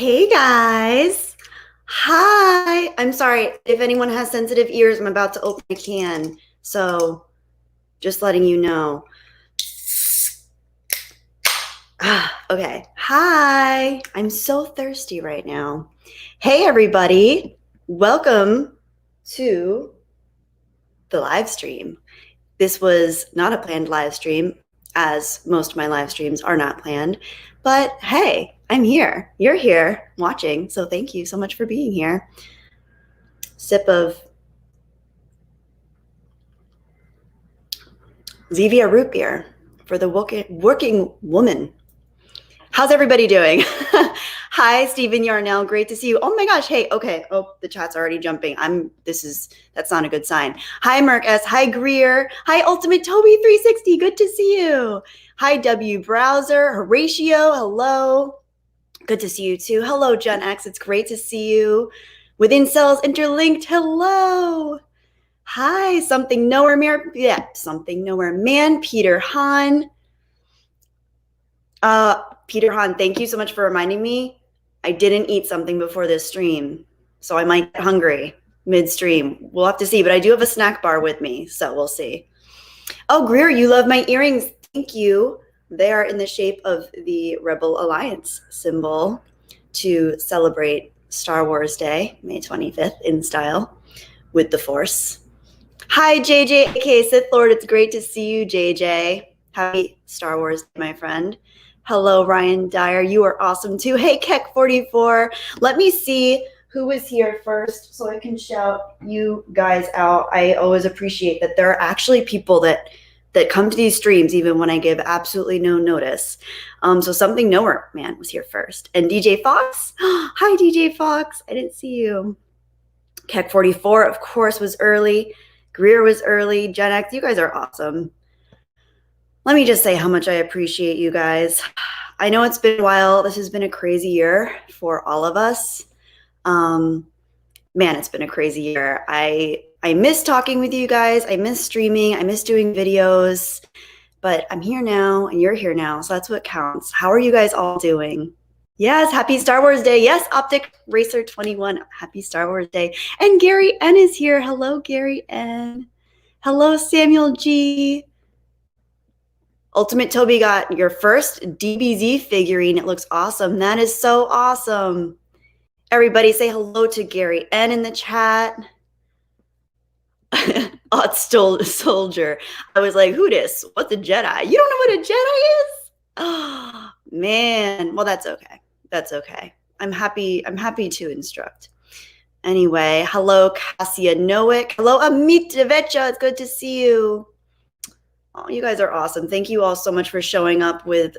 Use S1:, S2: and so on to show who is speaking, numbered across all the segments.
S1: Hey guys. Hi. I'm sorry if anyone has sensitive ears. I'm about to open a can. So just letting you know. Okay. Hi. I'm so thirsty right now. Hey everybody. Welcome to the live stream. This was not a planned live stream, as most of my live streams are not planned. But hey, I'm here. You're here watching. So thank you so much for being here. Sip of Zevia root beer for the working woman. How's everybody doing? Hi, Stephen Yarnell. Great to see you. Oh my gosh. Hey, okay. Oh, the chat's already jumping. That's not a good sign. Hi, Merk S. Hi, Greer. Hi, Ultimate Toby 360. Good to see you. Hi, W Browser. Horatio. Hello. Good to see you too. Hello, Gen X. It's great to see you. Within Cells Interlinked. Hello. Hi, Something Nowhere Man, Peter Hahn. Peter Hahn, thank you so much for reminding me. I didn't eat something before this stream, so I might get hungry midstream. We'll have to see, but I do have a snack bar with me, so we'll see. Oh, Greer, you love my earrings. Thank you. They are in the shape of the Rebel Alliance symbol to celebrate Star Wars Day, May 25th, in style, with the Force. Hi, JJ, aka Sith Lord. It's great to see you, JJ. Happy Star Wars Day, my friend. Hello, Ryan Dyer. You are awesome, too. Hey, Keck44. Let me see who was here first so I can shout you guys out. I always appreciate that there are actually people that come to these streams even when I give absolutely no notice. So Something Nowhere Man was here first. And DJ Fox. Hi, DJ Fox. I didn't see you. Keck44, of course, was early. Greer was early. Gen X, you guys are awesome. Let me just say how much I appreciate you guys. I know it's been a while. This has been a crazy year for all of us. Man, it's been a crazy year. I miss talking with you guys. I miss streaming. I miss doing videos. But I'm here now, and you're here now, so that's what counts. How are you guys all doing? Yes, happy Star Wars Day. Yes, Optic Racer 21. Happy Star Wars Day. And Gary N is here. Hello, Gary N. Hello, Samuel G. Ultimate Toby got your first DBZ figurine. It looks awesome. That is so awesome. Everybody say hello to Gary N in the chat. Odd soldier. I was like, who dis? What's a Jedi? You don't know what a Jedi is? Oh, man. Well, that's okay. That's okay. I'm happy to instruct. Anyway, hello, Cassia Nowick. Hello, Amit Devecha. It's good to see you. Oh, you guys are awesome. Thank you all so much for showing up with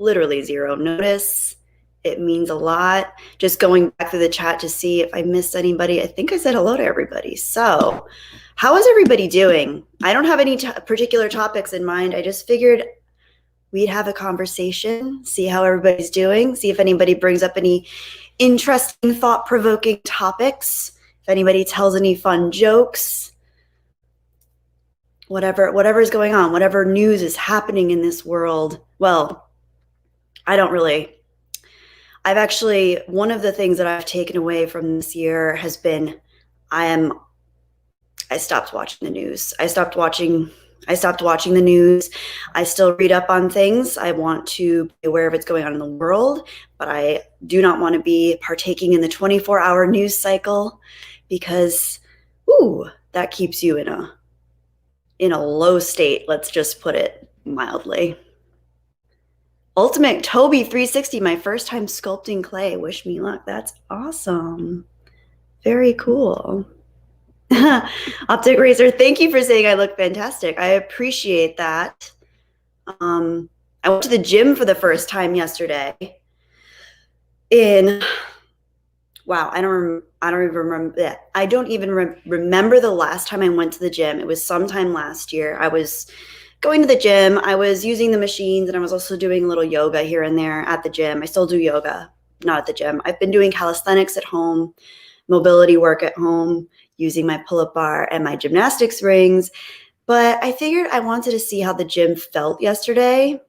S1: literally zero notice. It means a lot. Just going back through the chat to see if I missed anybody. I think I said hello to everybody. So how is everybody doing? I don't have any particular topics in mind. I just figured we'd have a conversation, see how everybody's doing, see if anybody brings up any interesting, thought-provoking topics, if anybody tells any fun jokes, whatever is going on, whatever news is happening in this world. Well, I've actually, one of the things that I've taken away from this year has been I stopped watching the news. I stopped watching the news. I still read up on things. I want to be aware of what's going on in the world, but I do not want to be partaking in the 24-hour news cycle because, that keeps you in a low state. Let's just put it mildly. Ultimate Toby 360, my first time sculpting clay. Wish me luck. That's awesome. Very cool. Optic Racer, thank you for saying I look fantastic. I appreciate that. I went to the gym for the first time yesterday. Wow, I don't even remember the last time I went to the gym. It was sometime last year. I was going to the gym. I was using the machines, and I was also doing a little yoga here and there at the gym. I still do yoga, not at the gym. I've been doing calisthenics at home, mobility work at home, using my pull-up bar and my gymnastics rings. But I figured I wanted to see how the gym felt yesterday.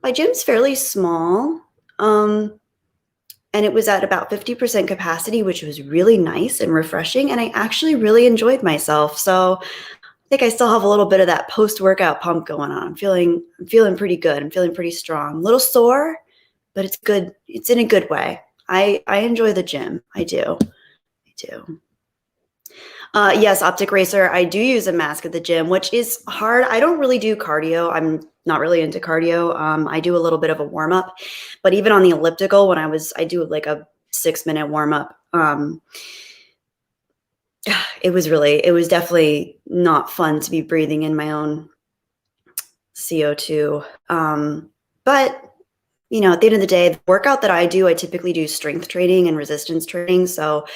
S1: My gym's fairly small. and it was at about 50% capacity, which was really nice and refreshing. And I actually really enjoyed myself. So I think I still have a little bit of that post-workout pump going on. I'm feeling pretty good. I'm feeling pretty strong. A little sore, but it's good. It's in a good way. I enjoy the gym. I do. Yes, Optic Racer. I do use a mask at the gym, which is hard. I don't really do cardio. I'm not really into cardio. I do a little bit of a warm up, but even on the elliptical, when I do like a 6-minute warm up. It was definitely not fun to be breathing in my own CO2. But you know, at the end of the day, the workout that I do, I typically do strength training and resistance training. So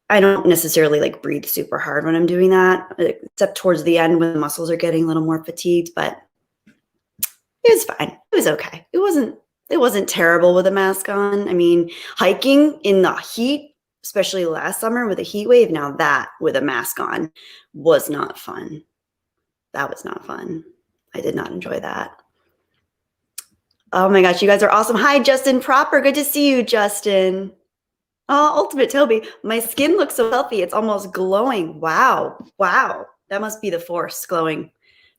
S1: I don't necessarily like breathe super hard when I'm doing that, except towards the end when the muscles are getting a little more fatigued, but it was fine. It was okay. It wasn't terrible with a mask on. I mean, hiking in the heat, especially last summer with a heat wave, now that with a mask on was not fun. That was not fun. I did not enjoy that. Oh my gosh, you guys are awesome. Hi, Justin Proper. Good to see you, Justin. Oh, Ultimate Toby. My skin looks so healthy. It's almost glowing. Wow. Wow. That must be the force glowing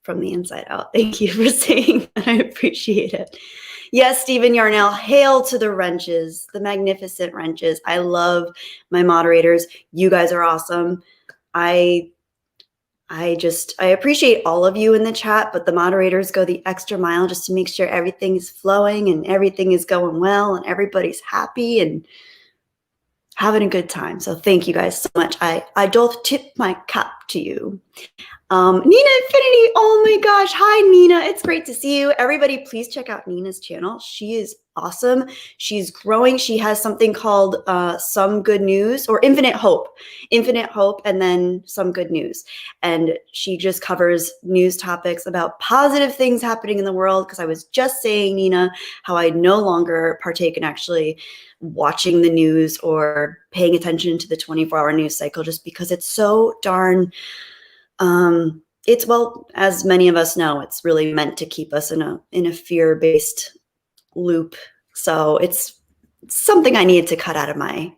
S1: from the inside out. Thank you for saying that. I appreciate it. Yes, Stephen Yarnell. Hail to the wrenches, the magnificent wrenches. I love my moderators. You guys are awesome. I appreciate all of you in the chat, but the moderators go the extra mile just to make sure everything is flowing and everything is going well and everybody's happy and having a good time. So thank you guys so much. I doth tip my cap to you. Nina Infinity, oh my gosh. Hi, Nina. It's great to see you. Everybody, please check out Nina's channel. She is awesome. She's growing. She has something called Some Good News or Infinite Hope, and then Some Good News. And she just covers news topics about positive things happening in the world. Because I was just saying, Nina, how I no longer partake in actually watching the news or paying attention to the 24-hour news cycle just because it's so darn it's, well, as many of us know, it's really meant to keep us in a fear-based loop. So it's something I needed to cut out of my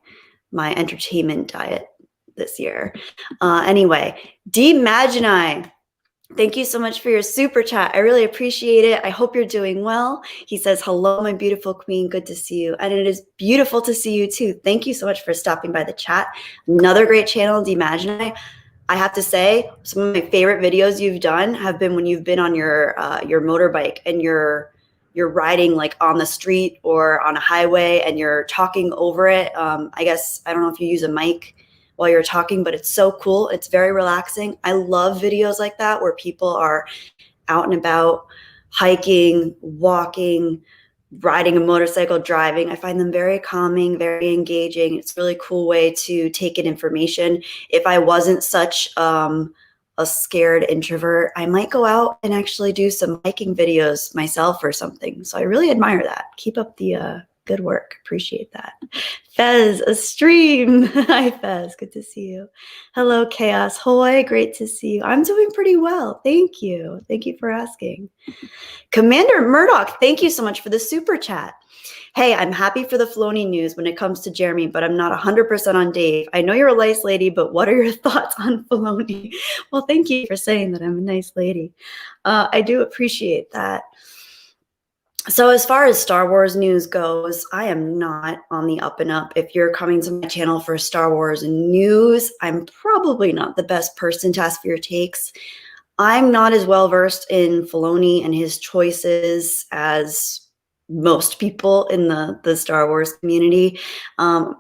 S1: entertainment diet this year. Anyway, Demagini, thank you so much for your super chat. I really appreciate it. I hope you're doing well. He says, hello, my beautiful queen. Good to see you. And it is beautiful to see you too. Thank you so much for stopping by the chat. Another great channel, Demagini. I have to say, some of my favorite videos you've done have been when you've been on your motorbike and you're riding like on the street or on a highway and you're talking over it. I guess, I don't know if you use a mic while you're talking, but it's so cool. It's very relaxing. I love videos like that where people are out and about, hiking, walking, riding a motorcycle, driving. I find them very calming, very engaging. It's a really cool way to take in information. If I wasn't such a scared introvert, I might go out and actually do some hiking videos myself or something. So I really admire that. Keep up the good work. Appreciate that. Fez, a stream. Hi, Fez. Good to see you. Hello, Chaos. Hoy, great to see you. I'm doing pretty well. Thank you. Thank you for asking. Commander Murdoch, thank you so much for the super chat. Hey, I'm happy for the Filoni news when it comes to Jeremy, but I'm not 100% on Dave. I know you're a nice lady, but what are your thoughts on Filoni? Well, thank you for saying that I'm a nice lady. I do appreciate that. So as far as Star Wars news goes, I am not on the up and up. If you're coming to my channel for Star Wars news, I'm probably not the best person to ask for your takes. I'm not as well versed in Filoni and his choices as most people in the Star Wars community. I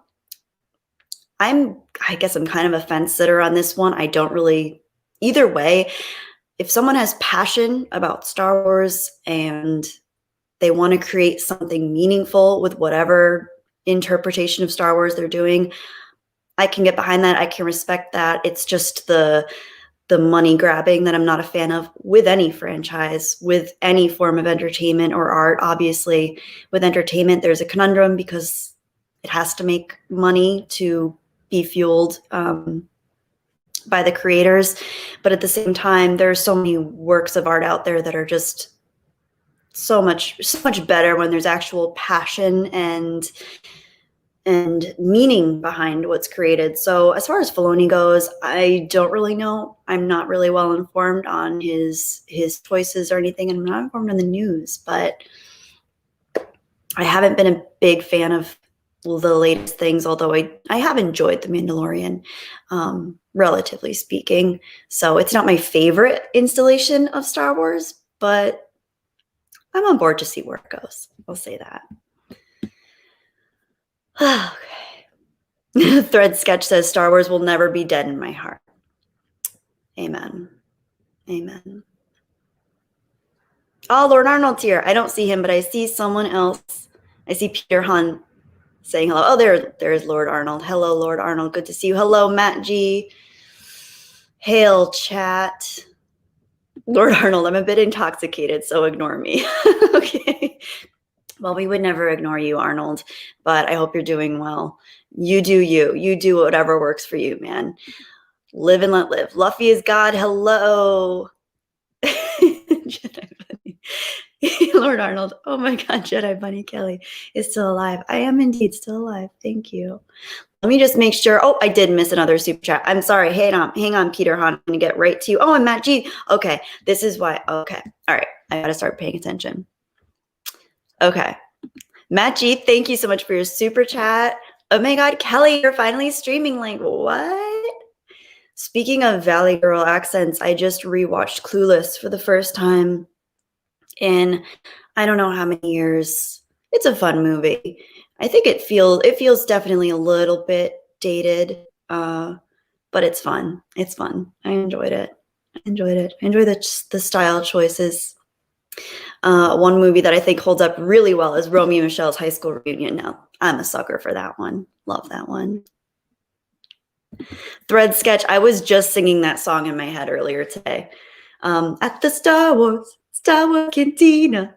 S1: guess I'm kind of a fence sitter on this one. I don't really, either way, if someone has passion about Star Wars and they want to create something meaningful with whatever interpretation of Star Wars they're doing, I can get behind that. I can respect that. It's just the money grabbing that I'm not a fan of with any franchise, with any form of entertainment or art. Obviously, with entertainment, there's a conundrum because it has to make money to be fueled by the creators. But at the same time, there are so many works of art out there that are just so much better when there's actual passion and and meaning behind what's created. So as far as Filoni goes, I don't really know. I'm not really well informed on his choices or anything, and I'm not informed on the news, but I haven't been a big fan of the latest things, although I have enjoyed The Mandalorian, relatively speaking. So it's not my favorite installation of Star Wars, but I'm on board to see where it goes. I'll say that. Okay. Thread Sketch says Star Wars will never be dead in my heart. Amen. Amen. Oh, Lord Arnold's here. I don't see him, but I see someone else. I see Peter Hunt saying hello. Oh, there's Lord Arnold. Hello, Lord Arnold. Good to see you. Hello, Matt G. Hail, chat. Lord Arnold, I'm a bit intoxicated, so ignore me. Okay. Well, we would never ignore you, Arnold, but I hope you're doing well. You do you. You do whatever works for you, man. Live and let live. Luffy is God. Hello. Jedi Bunny. Lord Arnold. Oh my God, Jedi Bunny Kelly is still alive. I am indeed still alive. Thank you. Let me just make sure. Oh, I did miss another super chat. I'm sorry. Hang on, Peter Hahn. I'm going to get right to you. Oh, and Matt G. Okay, this is why. Okay. All right. I got to start paying attention. Okay. Matt G, thank you so much for your super chat. Oh my God, Kelly, you're finally streaming. Like, what? Speaking of Valley Girl accents, I just rewatched Clueless for the first time in I don't know how many years. It's a fun movie. I think it feels definitely a little bit dated, but it's fun. It's fun. I enjoyed it. I enjoy the style choices. One movie that I think holds up really well is Romeo and Michelle's High School Reunion. Now, I'm a sucker for that one. Love that one. Thread Sketch. I was just singing that song in my head earlier today. At the Star Wars Cantina.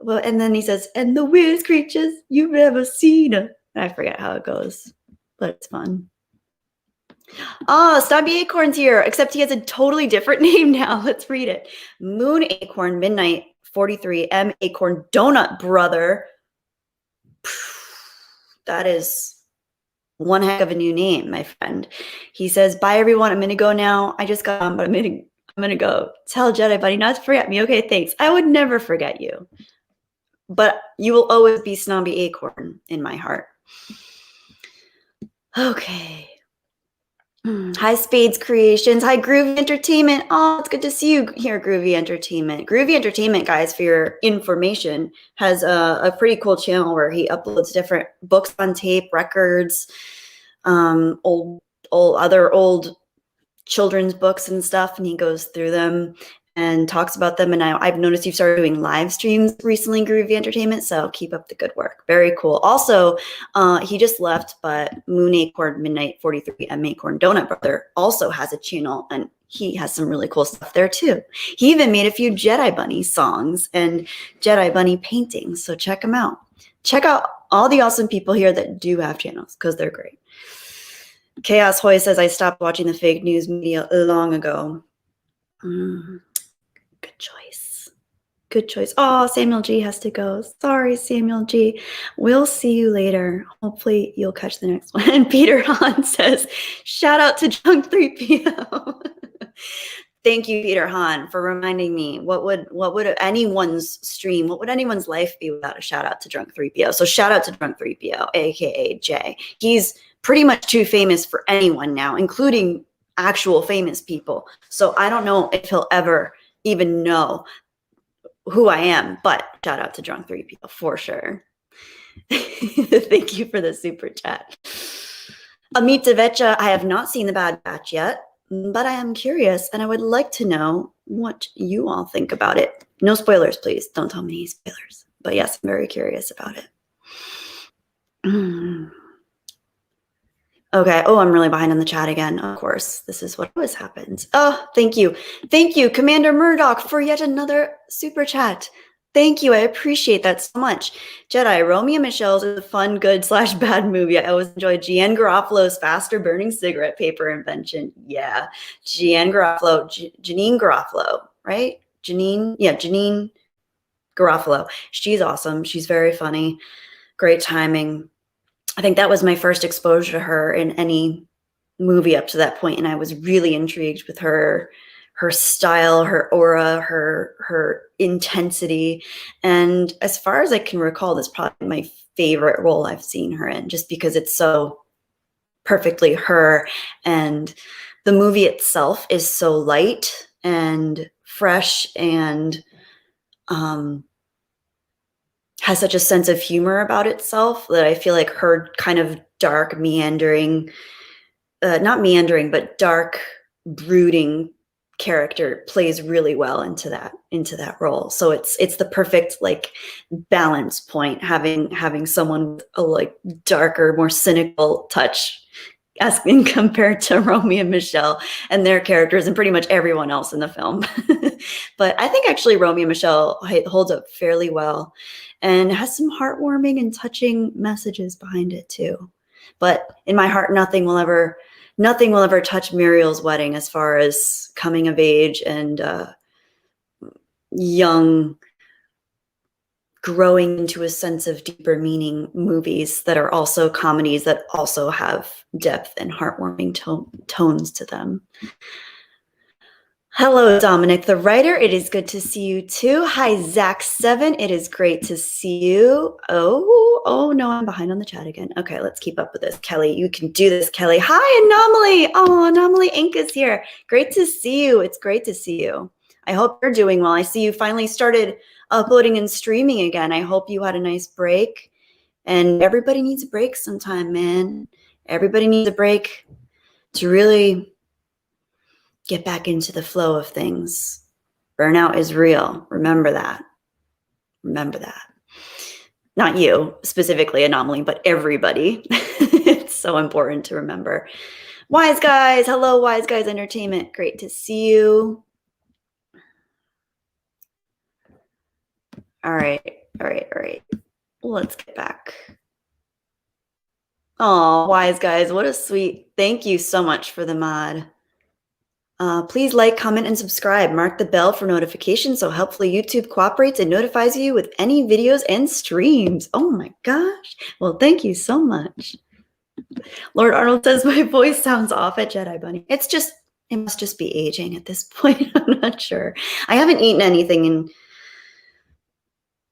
S1: Well, and then he says, and the weirdest creatures you've ever seen. I forget how it goes, but it's fun. Oh, Snobby Acorn's here, except he has a totally different name now. Let's read it. Moon Acorn Midnight 43 M Acorn Donut Brother. That is one heck of a new name, my friend. He says, bye everyone. I'm gonna go now. I just got on, but I'm gonna go. Tell Jedi Buddy not to forget me. Okay, thanks. I would never forget you. But you will always be Snobby Acorn in my heart. Okay. Hi, Spades Creations. Hi, Groovy Entertainment. Oh, it's good to see you here, Groovy Entertainment. Groovy Entertainment, guys, for your information, has a pretty cool channel where he uploads different books on tape, records, old children's books and stuff, and he goes through them and talks about them. And I've noticed you've started doing live streams recently, Groovy Entertainment, so keep up the good work. Very cool. Also, he just left, but Moon Acorn Midnight 43 M Acorn Donut Brother also has a channel, and he has some really cool stuff there too. He even made a few Jedi Bunny songs and Jedi Bunny paintings, so check him out. Check out all the awesome people here that do have channels, because they're great. Chaos Hoy says, I stopped watching the fake news media long ago. Good choice. Good choice. Oh, Samuel G has to go. Sorry, Samuel G. We'll see you later. Hopefully you'll catch the next one. And Peter Hahn says, shout out to Drunk 3PO. Thank you, Peter Hahn, for reminding me. What would anyone's stream, what would anyone's life be without a shout out to Drunk 3PO? So shout out to Drunk 3PO, aka Jay. He's pretty much too famous for anyone now, including actual famous people. So I don't know if he'll ever even know who I am, but shout out to Drunk 3PO for sure. Thank you for the super chat. Amita Vecha, I have not seen The Bad Batch yet, but I am curious and I would like to know what you all think about it. No spoilers, please. Don't tell me any spoilers. But yes, I'm very curious about it. Okay. Oh, I'm really behind on the chat again. Of course, this is what always happens. Oh, thank you. Thank you, Commander Murdoch, for yet another super chat. Thank you. I appreciate that so much. Jedi, Romeo and Michelle's is a fun, good / bad movie. I always enjoyed Jeanne Garofalo's faster burning cigarette paper invention. Yeah. Jeanne Garofalo, Janine Garofalo, right? Janine. Yeah, Janine Garofalo. She's awesome. She's very funny. Great timing. I think that was my first exposure to her in any movie up to that point, and I was really intrigued with her style, her aura, her intensity. And as far as I can recall, that's probably my favorite role I've seen her in, just because it's so perfectly her. And the movie itself is so light and fresh and has such a sense of humor about itself that I feel like her kind of dark, meandering, not meandering, but dark, brooding character plays really well into that role. So it's the perfect like balance point, having someone with a like darker, more cynical touch as in compared to Romy and Michelle and their characters and pretty much everyone else in the film. But I think actually Romy and Michelle holds up fairly well and has some heartwarming and touching messages behind it too. But in my heart, nothing will ever touch Muriel's wedding as far as coming of age and young, growing into a sense of deeper meaning movies that are also comedies that also have depth and heartwarming tones to them. Hello, Dominic, the writer. It is good to see you too. Hi, Zach7. It is great to see you. Oh no, I'm behind on the chat again. Okay, let's keep up with this. Kelly, you can do this, Kelly. Hi, Anomaly. Oh, Anomaly Inc. is here. Great to see you. It's great to see you. I hope you're doing well. I see you finally started uploading and streaming again. I hope you had a nice break. And everybody needs a break sometime, man. Everybody needs a break to really get back into the flow of things. Burnout is real. Remember that. Remember that. Not you specifically, Anomaly, but everybody. It's so important to remember. Wise Guys. Hello, Wise Guys Entertainment. Great to see you. All right. Let's get back. Oh, Wise Guys, what a sweet. Thank you so much for the mod. Please like, comment, and subscribe. Mark the bell for notifications so hopefully YouTube cooperates and notifies you with any videos and streams. Oh my gosh. Well, thank you so much. Lord Arnold says my voice sounds off at Jedi Bunny. It must just be aging at this point. I'm not sure. I haven't eaten anything and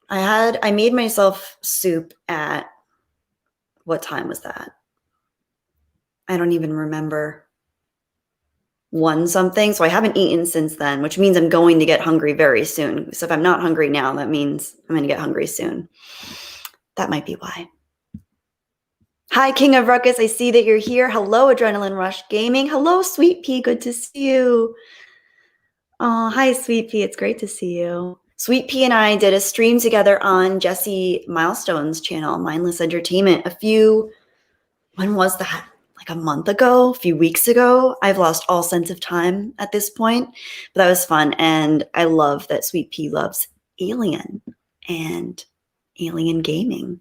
S1: I made myself soup at, what time was that? I don't even remember. 1 something. So I haven't eaten since then, which means I'm going to get hungry very soon. So if I'm not hungry now, that means I'm going to get hungry soon. That might be why. Hi, King of Ruckus. I see that you're here. Hello, Adrenaline Rush Gaming. Hello, Sweet Pea. Good to see you. Oh, hi, Sweet Pea. It's great to see you. Sweet Pea and I did a stream together on Jesse Milestone's channel, Mindless Entertainment, when was that? Like a month ago, a few weeks ago. I've lost all sense of time at this point, but that was fun. And I love that Sweet Pea loves Alien and Alien gaming.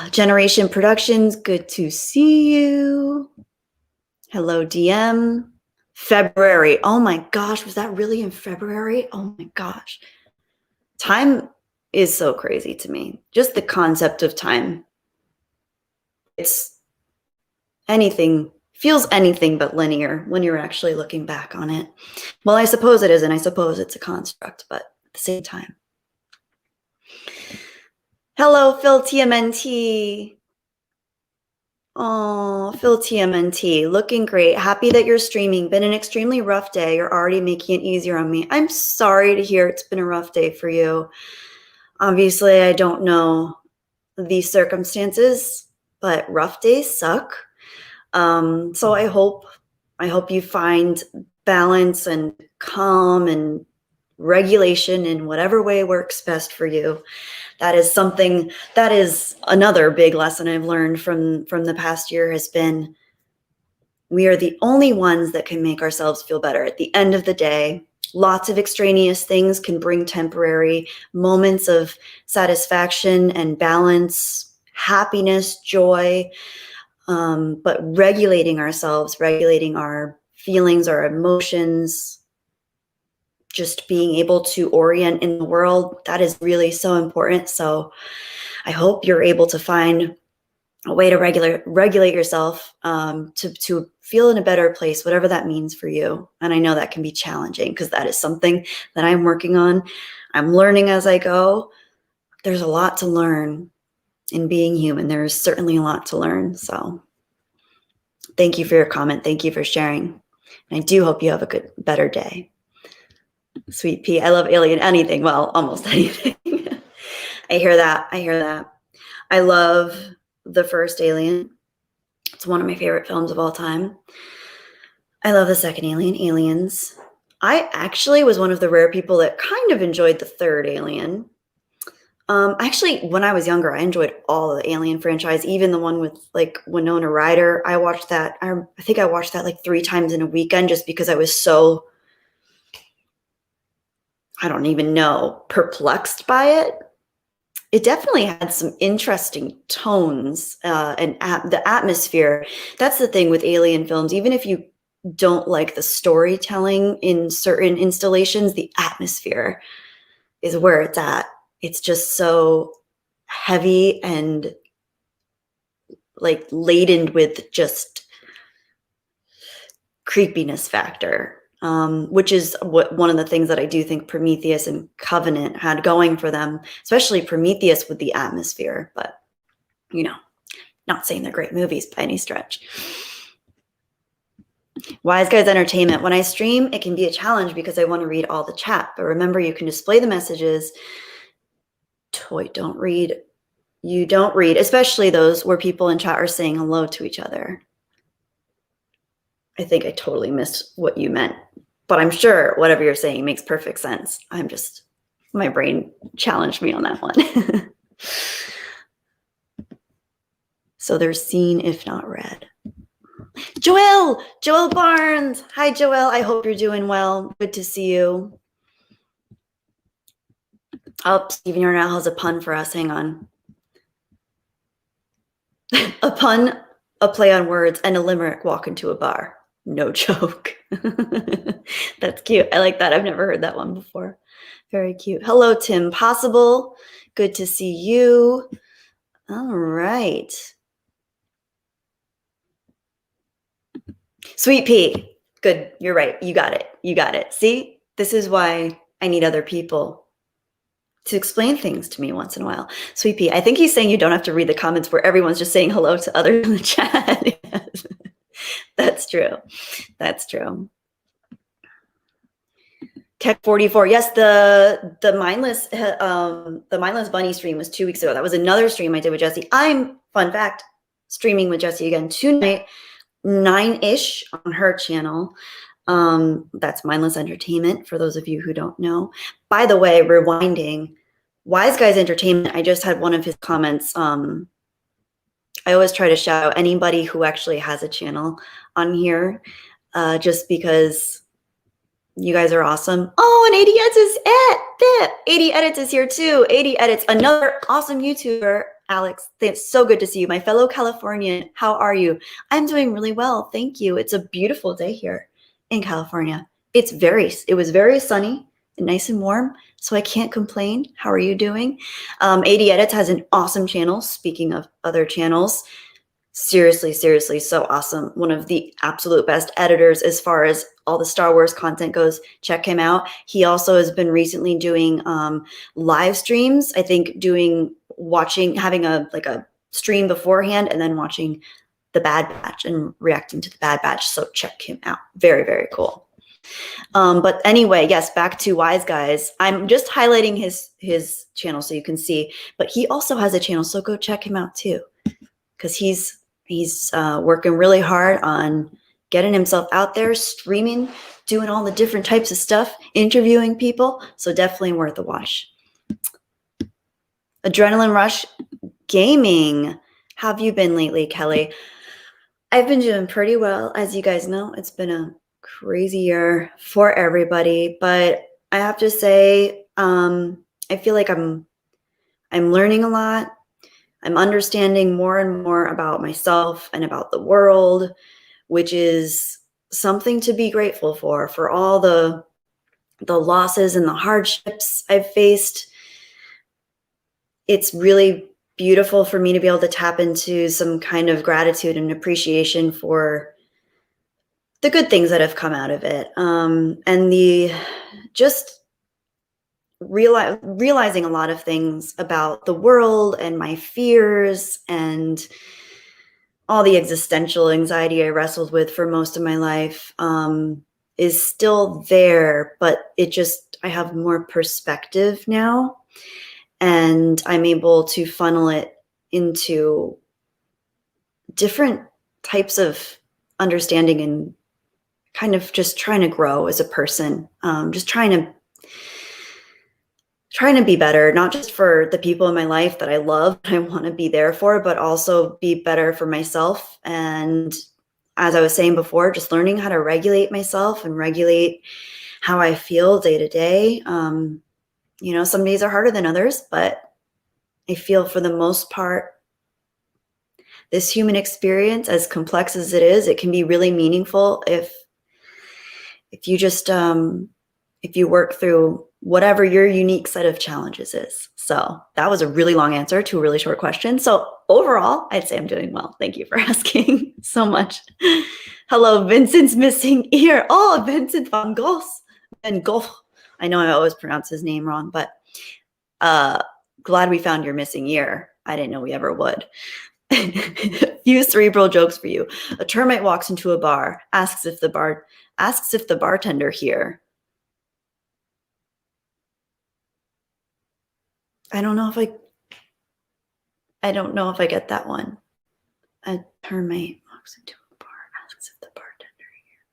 S1: Generation Productions, good to see you. Hello, DM. February. Oh my gosh, was that really in February? Oh my gosh. Time is so crazy to me. Just the concept of time. It's feels anything but linear when you're actually looking back on it. Well, I suppose it isn't. I suppose it's a construct, but at the same time. Hello, Phil TMNT. Oh, Phil TMNT, looking great. Happy that you're streaming. Been an extremely rough day. You're already making it easier on me. I'm sorry to hear it's been a rough day for you. Obviously, I don't know the circumstances, but rough days suck. So I hope you find balance and calm and regulation in whatever way works best for you. That is another big lesson I've learned from the past year has been we are the only ones that can make ourselves feel better. At the end of the day, lots of extraneous things can bring temporary moments of satisfaction and balance, happiness, joy. But regulating ourselves, regulating our feelings, our emotions, just being able to orient in the world, that is really so important. So I hope you're able to find a way to regulate yourself, to feel in a better place, whatever that means for you. And I know that can be challenging because that is something that I'm working on. I'm learning as I go. There's a lot to learn in being human. There is certainly a lot to learn. So thank you for your comment. Thank you for sharing. And I do hope you have a better day. Sweet pea. I love Alien anything. Well, almost anything. I hear that. I love the first Alien. It's one of my favorite films of all time. I love the second Alien, Aliens. I actually was one of the rare people that kind of enjoyed the third Alien. Actually, when I was younger, I enjoyed all the Alien franchise, even the one with like Winona Ryder. I watched that. I think I watched that like 3 times in a weekend just because I was so, I don't even know, perplexed by it. It definitely had some interesting tones, and the atmosphere. That's the thing with Alien films. Even if you don't like the storytelling in certain installations, the atmosphere is where it's at. It's just so heavy and like laden with just creepiness factor, which is one of the things that I do think Prometheus and Covenant had going for them, especially Prometheus with the atmosphere. But, you know, not saying they're great movies by any stretch. Wise Guys Entertainment. When I stream, it can be a challenge because I want to read all the chat. But remember, you can display the messages. Toy, don't read. You don't read, especially those where people in chat are saying hello to each other. I think I totally missed what you meant, but I'm sure whatever you're saying makes perfect sense. My brain challenged me on that one. So they're seen if not read. Joelle Barnes. Hi, Joelle. I hope you're doing well. Good to see you. Oh, Stephen Yarnell has a pun for us. Hang on. A pun, a play on words, and a limerick walk into a bar. No joke. That's cute. I like that. I've never heard that one before. Very cute. Hello, Tim Possible. Good to see you. All right. Sweet pea. Good. You're right. You got it. See, this is why I need other people to explain things to me once in a while. Sweet pea. I think he's saying you don't have to read the comments where everyone's just saying hello to others in the chat. Yes. That's true. Keck 44. Yes, the mindless bunny stream was 2 weeks ago. That was another stream I did with Jesse. I'm, fun fact, streaming with Jesse again tonight, 9-ish on her channel. That's Mindless Entertainment for those of you who don't know. By the way, rewinding, Wise Guys Entertainment, I just had one of his comments. I always try to shout out anybody who actually has a channel on here, just because you guys are awesome. Oh, and 80 Edits is here too. 80 Edits, another awesome YouTuber. Alex, it's so good to see you. My fellow Californian, how are you? I'm doing really well, thank you. It's a beautiful day here in California. It was very sunny and nice and warm, so I can't complain. How are you doing? 80 Edits has an awesome channel. Speaking of other channels, seriously, so awesome. One of the absolute best editors as far as all the Star Wars content goes. Check him out. He also has been recently doing live streams. I think having a stream beforehand and then watching The Bad Batch and reacting to The Bad Batch. So check him out. Very, very cool. But anyway, yes, back to Wise Guys. I'm just highlighting his channel so you can see, but he also has a channel, so go check him out too, because he's working really hard on getting himself out there, streaming, doing all the different types of stuff, interviewing people. So definitely worth a watch. Adrenaline Rush Gaming. How have you been lately, Kelly? I've been doing pretty well. As you guys know, it's been a crazy year for everybody, but I have to say, I feel like I'm learning a lot. I'm understanding more and more about myself and about the world, which is something to be grateful for all the losses and the hardships I've faced. It's really beautiful for me to be able to tap into some kind of gratitude and appreciation for the good things that have come out of it. And the just realizing a lot of things about the world and my fears and all the existential anxiety I wrestled with for most of my life is still there, but I have more perspective now, and I'm able to funnel it into different types of understanding and kind of just trying to grow as a person, just trying to be better, not just for the people in my life that I love, I want to be there for, but also be better for myself. And as I was saying before, just learning how to regulate myself and regulate how I feel day to day. Some days are harder than others, but I feel for the most part, this human experience, as complex as it is, it can be really meaningful if you just if you work through whatever your unique set of challenges is. So that was a really long answer to a really short question. So overall, I'd say I'm doing well. Thank you for asking so much. Hello, Vincent's missing ear. Oh, Vincent van Gogh. Van Gogh. I know I always pronounce his name wrong, but glad we found your missing ear. I didn't know we ever would. Few cerebral jokes for you. A termite walks into a bar, asks if the bartender here. I don't know if I get that one. A termite walks into a bar, asks if the bartender here.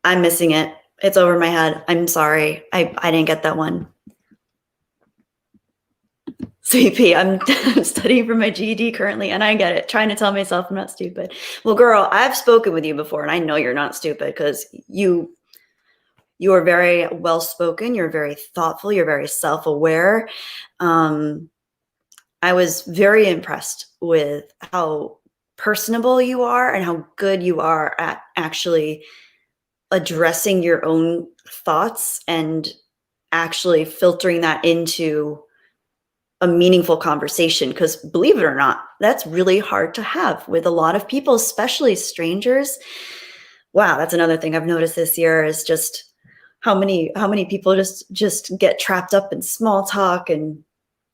S1: I'm missing it. It's over my head. I'm sorry. I didn't get that one. CP, I'm studying for my GED currently, and I get it. Trying to tell myself I'm not stupid. Well, girl, I've spoken with you before, and I know you're not stupid because you are very well spoken. You're very thoughtful. You're very self-aware. I was very impressed with how personable you are and how good you are at actually addressing your own thoughts and actually filtering that into a meaningful conversation. Because believe it or not, that's really hard to have with a lot of people, especially strangers. Wow, that's another thing I've noticed this year is just how many people just get trapped up in small talk and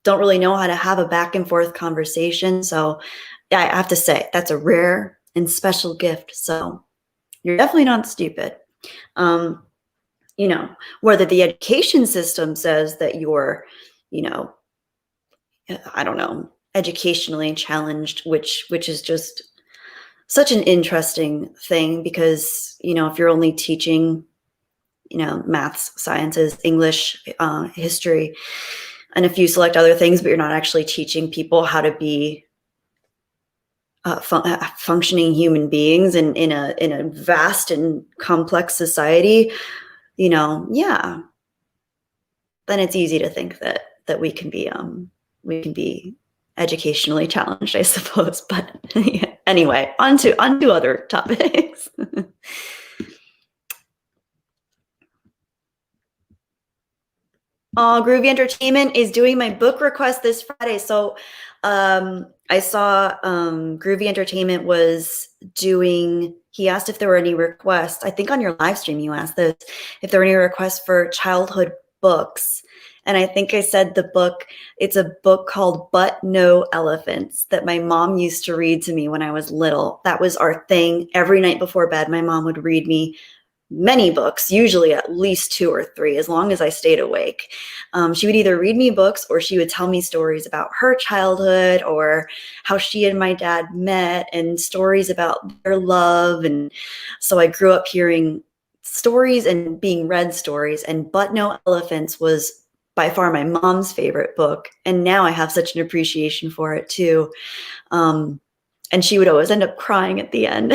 S1: don't really know how to have a back and forth conversation. So yeah, I have to say that's a rare and special gift. So you're definitely not stupid. Whether the education system says that you're, I don't know, educationally challenged, which is just such an interesting thing because, if you're only teaching, maths, sciences, English, history, and a few select other things, but you're not actually teaching people how to be functioning human beings in a vast and complex society, yeah, then it's easy to think that we can be educationally challenged, I suppose. But yeah. Anyway, on to other topics. Groovy Entertainment is doing my book request this Friday. So I saw Groovy Entertainment was doing, he asked if there were any requests. I think on your live stream you asked this, if there were any requests for childhood books. And I think I said it's a book called But No Elephants that my mom used to read to me when I was little. That was our thing. Every night before bed, my mom would read me many books, usually at least 2 or 3, as long as I stayed awake. She would either read me books or she would tell me stories about her childhood or how she and my dad met and stories about their love. And so I grew up hearing stories and being read stories, and But No Elephants was by far my mom's favorite book. And now I have such an appreciation for it too. And she would always end up crying at the end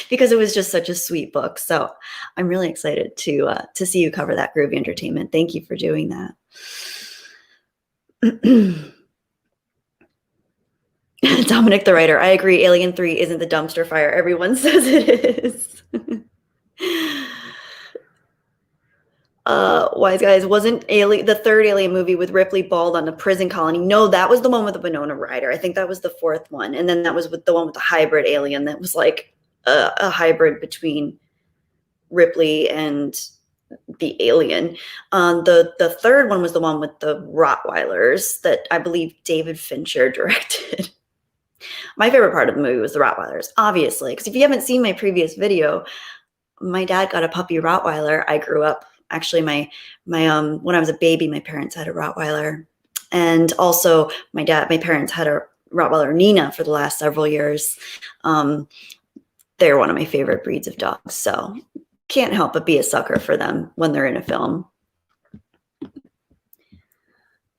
S1: because it was just such a sweet book. So I'm really excited to see you cover that, Groovy Entertainment. Thank you for doing that. Dominic the writer, I agree. Alien 3 isn't the dumpster fire everyone says it is. Wise Guys wasn't Alien, the third Alien movie with Ripley bald on the prison colony. No, that was the one with the Winona Ryder. I think that was the fourth one. And then that was with the one with the hybrid alien that was like a hybrid between Ripley and the alien. The third one was the one with the Rottweilers that I believe David Fincher directed. My favorite part of the movie was the Rottweilers, obviously, because if you haven't seen my previous video, my dad got a puppy Rottweiler. I grew up actually my when I was a baby, my parents had a Rottweiler, and also my parents had a Rottweiler Nina for the last several years. They're one of my favorite breeds of dogs, so can't help but be a sucker for them when they're in a film.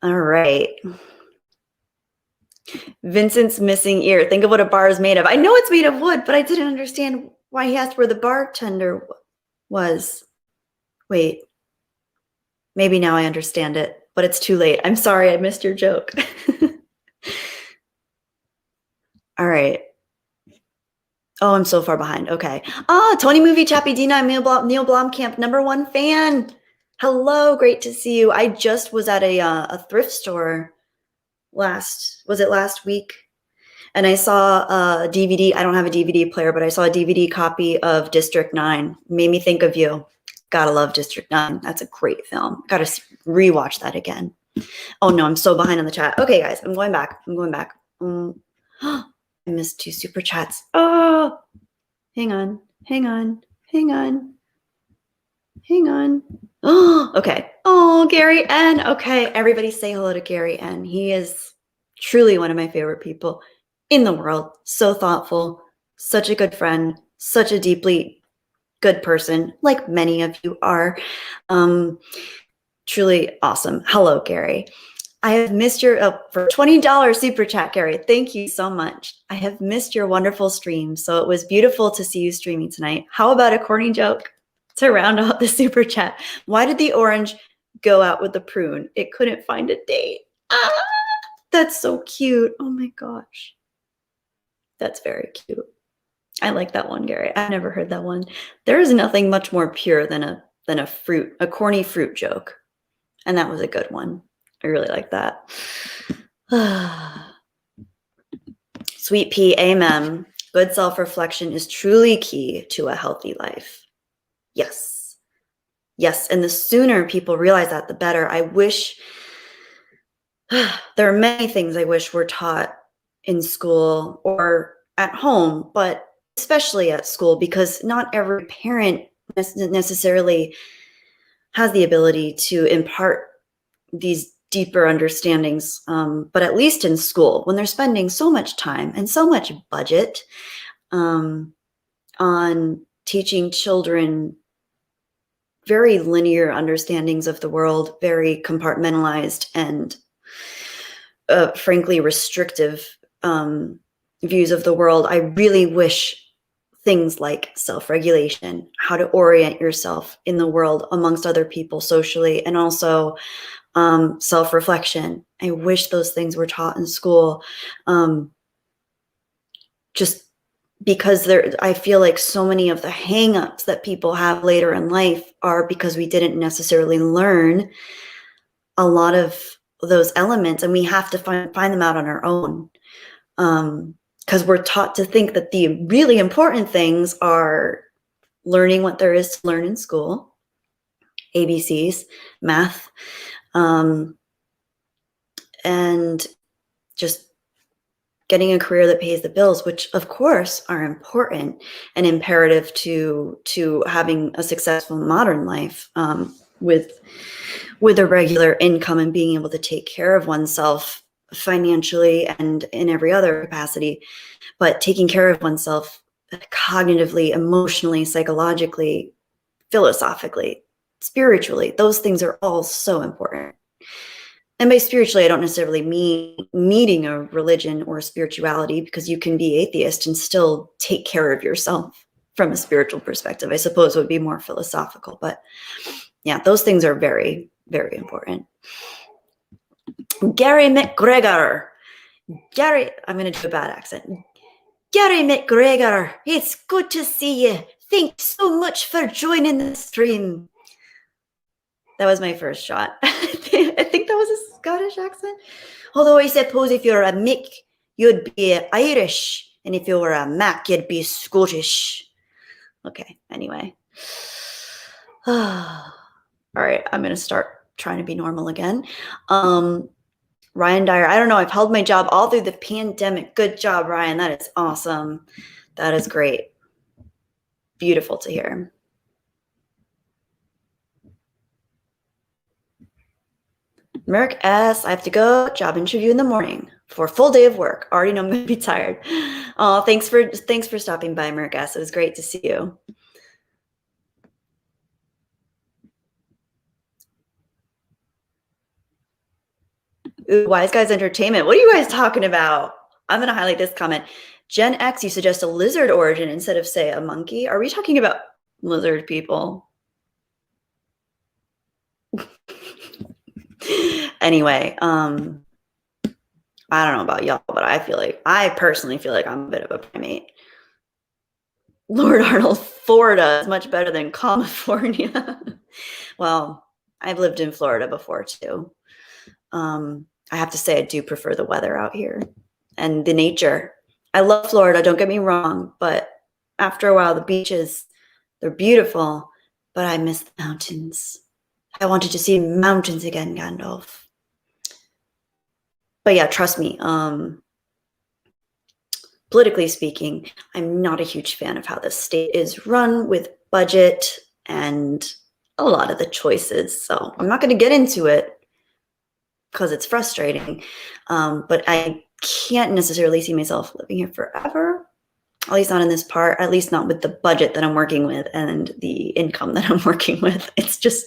S1: All right. Vincent's missing ear. Think of what a bar is made of. I know it's made of wood, but I didn't understand why he asked where the bartender was. Wait. Maybe now I understand it, but it's too late. I'm sorry, I missed your joke. All right. Oh, I'm so far behind. Okay. Tony Movie, Chappie Dina, Neil Blomkamp, #1 fan. Hello, great to see you. I just was at a thrift store last week? And I saw a DVD. I don't have a DVD player, but I saw a DVD copy of District 9. Made me think of you. Gotta love District 9. That's a great film. Gotta rewatch that again. Oh no, I'm so behind on the chat. Okay, guys, I'm going back. I missed 2 super chats. Oh, hang on. Oh, okay. Oh, Gary N. Okay, everybody say hello to Gary N. He is truly one of my favorite people in the world. So thoughtful, such a good friend, such a deeply good person, like many of you are. Truly awesome. Hello, Gary. I have missed your, for $20 super chat, Gary. Thank you so much. I have missed your wonderful stream. So it was beautiful to see you streaming tonight. How about a corny joke to round out the super chat? Why did the orange go out with the prune? It couldn't find a date. That's so cute. Oh my gosh. That's very cute. I like that one, Gary. I've never heard that one. There is nothing much more pure than a corny fruit joke. And that was a good one. I really like that. Sweet pea, amen. Good self-reflection is truly key to a healthy life. Yes. Yes, and the sooner people realize that, the better. I wish, there are many things I wish were taught in school or at home, but especially at school, because not every parent necessarily has the ability to impart these deeper understandings, but at least in school, when they're spending so much time and so much budget on teaching children very linear understandings of the world, very compartmentalized and frankly restrictive views of the world, I really wish things like self-regulation, how to orient yourself in the world amongst other people socially, and also self-reflection. I wish those things were taught in school, just because I feel like so many of the hang-ups that people have later in life are because we didn't necessarily learn a lot of those elements, and we have to find them out on our own. Because we're taught to think that the really important things are learning what there is to learn in school, ABCs, math, and just getting a career that pays the bills, which of course are important and imperative to having a successful modern life, with a regular income and being able to take care of oneself financially and in every other capacity. But taking care of oneself cognitively, emotionally, psychologically, philosophically, spiritually, those things are all so important. And by spiritually, I don't necessarily mean needing a religion or a spirituality, because you can be atheist and still take care of yourself from a spiritual perspective. I suppose it would be more philosophical, but yeah, those things are very, very important. Gary McGregor. Gary, I'm going to do a bad accent. Gary McGregor, it's good to see you. Thanks so much for joining the stream. That was my first shot. I think that was a Scottish accent. Although I suppose if you're a Mick, you'd be Irish. And if you were a Mac, you'd be Scottish. Okay, anyway. All right, I'm going to start trying to be normal again. Ryan Dyer, I don't know. I've held my job all through the pandemic. Good job, Ryan. That is awesome. That is great. Beautiful to hear. Merrick S., I have to go. Job interview in the morning for a full day of work. Already know I'm going to be tired. Oh, thanks for stopping by, Merrick S. It was great to see you. Ooh, Wise Guys Entertainment. What are you guys talking about? I'm going to highlight this comment. Gen X, you suggest a lizard origin instead of, say, a monkey. Are we talking about lizard people? Anyway, I don't know about y'all, but I personally feel like I'm a bit of a primate. Lord Arnold, Florida is much better than California. Well, I've lived in Florida before too. I have to say I do prefer the weather out here and the nature. I love Florida, don't get me wrong, but after a while, the beaches, they're beautiful, but I miss the mountains. I wanted to see mountains again, Gandalf. But yeah, trust me, politically speaking, I'm not a huge fan of how the state is run with budget and a lot of the choices. So I'm not going to get into it because it's frustrating. But I can't necessarily see myself living here forever, at least not in this part, at least not with the budget that I'm working with and the income that I'm working with. It's just,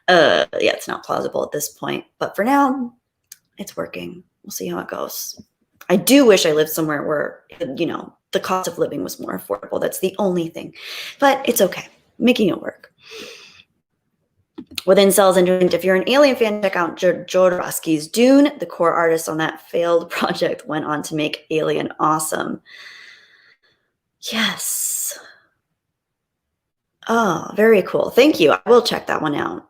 S1: yeah, it's not plausible at this point. But for now, it's working. We'll see how it goes. I do wish I lived somewhere where, you know, the cost of living was more affordable. That's the only thing. But it's okay. Making it work. Within Cells and if you're an Alien fan, check out Jodorowsky's Dune. The core artist on that failed project went on to make Alien awesome. Yes. Oh, very cool. Thank you. I will check that one out.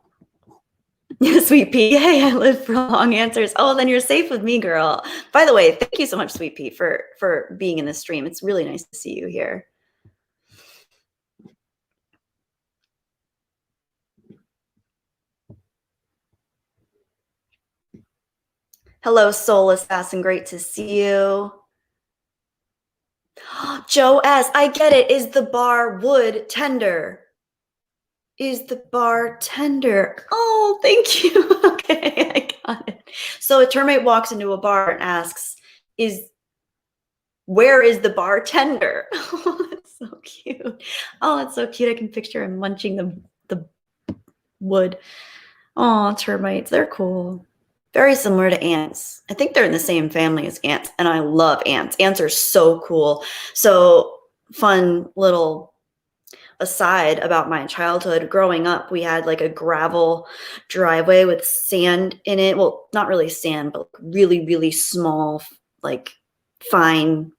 S1: Sweet Pea, hey, I live for long answers. Oh, then you're safe with me, girl. By the way, thank you so much, Sweet Pea, for being in the stream. It's really nice to see you here. Hello, Soul Assassin. Great to see you. Joe S., I get it. Is the bar wood tender? Is the bar tender? Oh, thank you. Okay, I got it. So a termite walks into a bar and asks, where is the bartender? Oh, that's so cute. Oh, that's so cute. I can picture him munching the wood. Oh, termites. They're cool. Very similar to ants. I think they're in the same family as ants, and I love ants. Ants are so cool. So fun little aside about my childhood. Growing up, we had like a gravel driveway with sand in it. Well, not really sand, but really, really small, like fine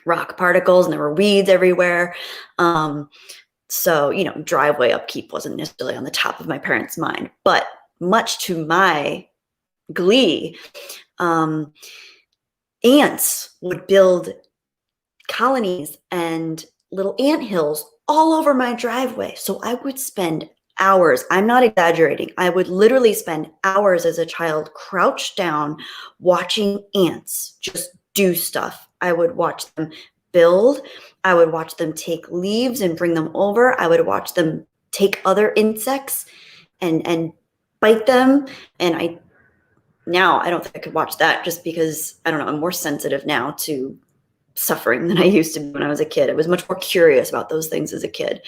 S1: rock particles, and there were weeds everywhere. So, you know, driveway upkeep wasn't necessarily on the top of my parents' mind, but much to my glee, ants would build colonies and little ant hills all over my driveway. So I would spend hours, I'm not exaggerating, I would literally spend hours as a child crouched down watching ants just do stuff. I would watch them build. I would watch them take leaves and bring them over. I would watch them take other insects and bite them. And now I don't think I could watch that just because, I don't know, I'm more sensitive now to suffering than I used to be when I was a kid. I was much more curious about those things as a kid.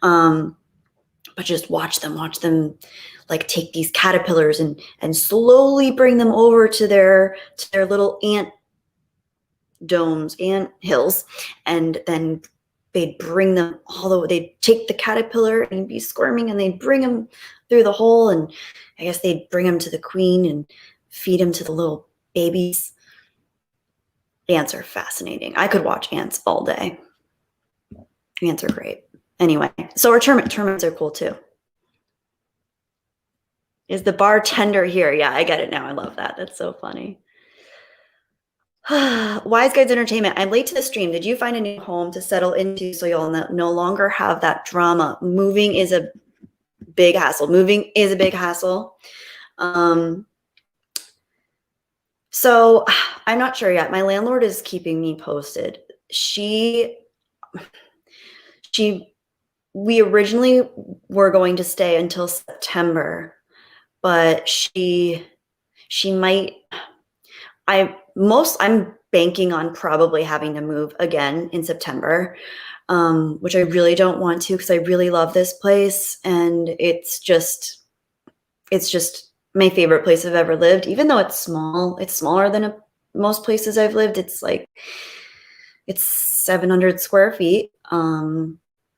S1: But just watch them like take these caterpillars and slowly bring them over to their little ant domes, ant hills, and then they'd bring them all the way. They'd take the caterpillar and he'd be squirming, and they'd bring him through the hole, and I guess they'd bring him to the queen and feed him to the little babies. Ants are fascinating. I could watch ants all day. Ants are great. Anyway, so our termites are cool too. Is the bartender here? Yeah, I get it now. I love that. That's so funny. Wise Guides Entertainment. I'm late to the stream. Did you find a new home to settle into so you'll no longer have that drama? Moving is a big hassle. Moving is a big hassle. So I'm not sure yet. My landlord is keeping me posted. We originally were going to stay until September, but she might, I'm banking on probably having to move again in September, which I really don't want to because I really love this place. And it's just my favorite place I've ever lived, even though it's small. It's smaller than most places I've lived. It's 700 square feet.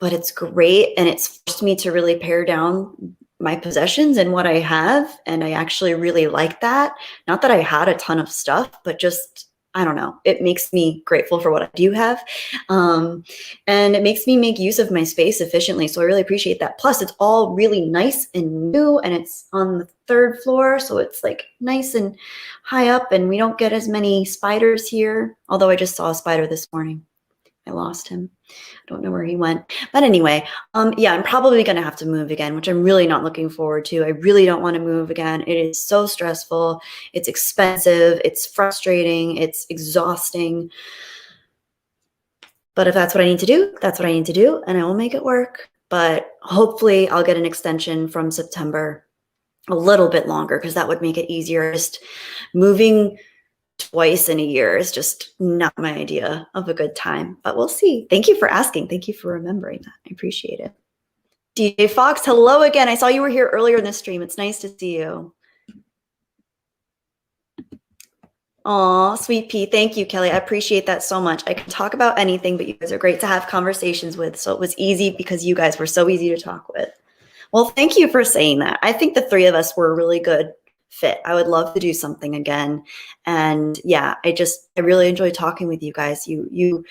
S1: But it's great. And it's forced me to really pare down my possessions and what I have. And I actually really like that. Not that I had a ton of stuff, but just, I don't know, it makes me grateful for what I do have. And it makes me make use of my space efficiently. So I really appreciate that. Plus it's all really nice and new and it's on the 3rd floor. So it's like nice and high up and we don't get as many spiders here. Although I just saw a spider this morning. I lost him. I don't know where he went. But anyway, yeah, I'm probably going to have to move again, which I'm really not looking forward to. I really don't want to move again. It is so stressful. It's expensive. It's frustrating. It's exhausting. But if that's what I need to do, that's what I need to do, and I will make it work. But hopefully I'll get an extension from September, a little bit longer, because that would make it easier. Just moving twice in a year is just not my idea of a good time, but we'll see. Thank you for asking. Thank you for remembering that. I appreciate it. DJ Fox, hello again. I saw you were here earlier in the stream. It's nice to see you. Aw, sweet pea. Thank you, Kelly. I appreciate that so much. I can talk about anything, but you guys are great to have conversations with. So it was easy because you guys were so easy to talk with. Well, thank you for saying that. I think the 3 of us were a really good fit. I would love to do something again. And yeah, I really enjoy talking with you guys. You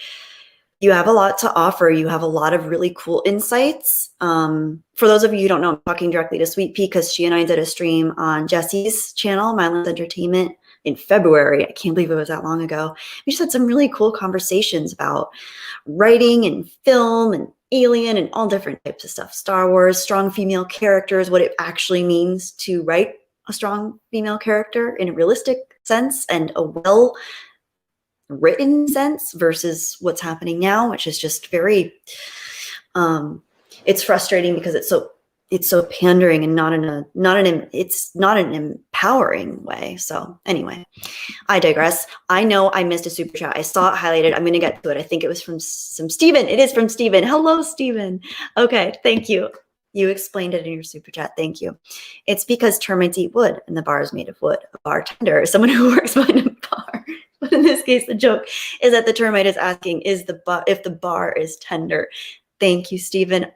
S1: have a lot to offer. You have a lot of really cool insights. For those of you who don't know, I'm talking directly to Sweet Pea because she and I did a stream on Jesse's channel, Mindless Entertainment, in February. I can't believe it was that long ago. We just had some really cool conversations about writing and film and Alien and all different types of stuff. Star Wars, strong female characters, what it actually means to write a strong female character in a realistic sense and a well-written sense versus what's happening now, which is just very, it's frustrating because it's so pandering and it's not an empowering way. So anyway, I digress. I know I missed a super chat. I saw it highlighted. I'm going to get to it. I think it was from some Steven. It is from Steven. Hello, Steven. Okay. Thank you. You explained it in your super chat. Thank you. It's because termites eat wood and the bar is made of wood. A bartender is someone who works behind a bar. But in this case, the joke is that the termite is asking, if the bar is tender. Thank you, Stephen.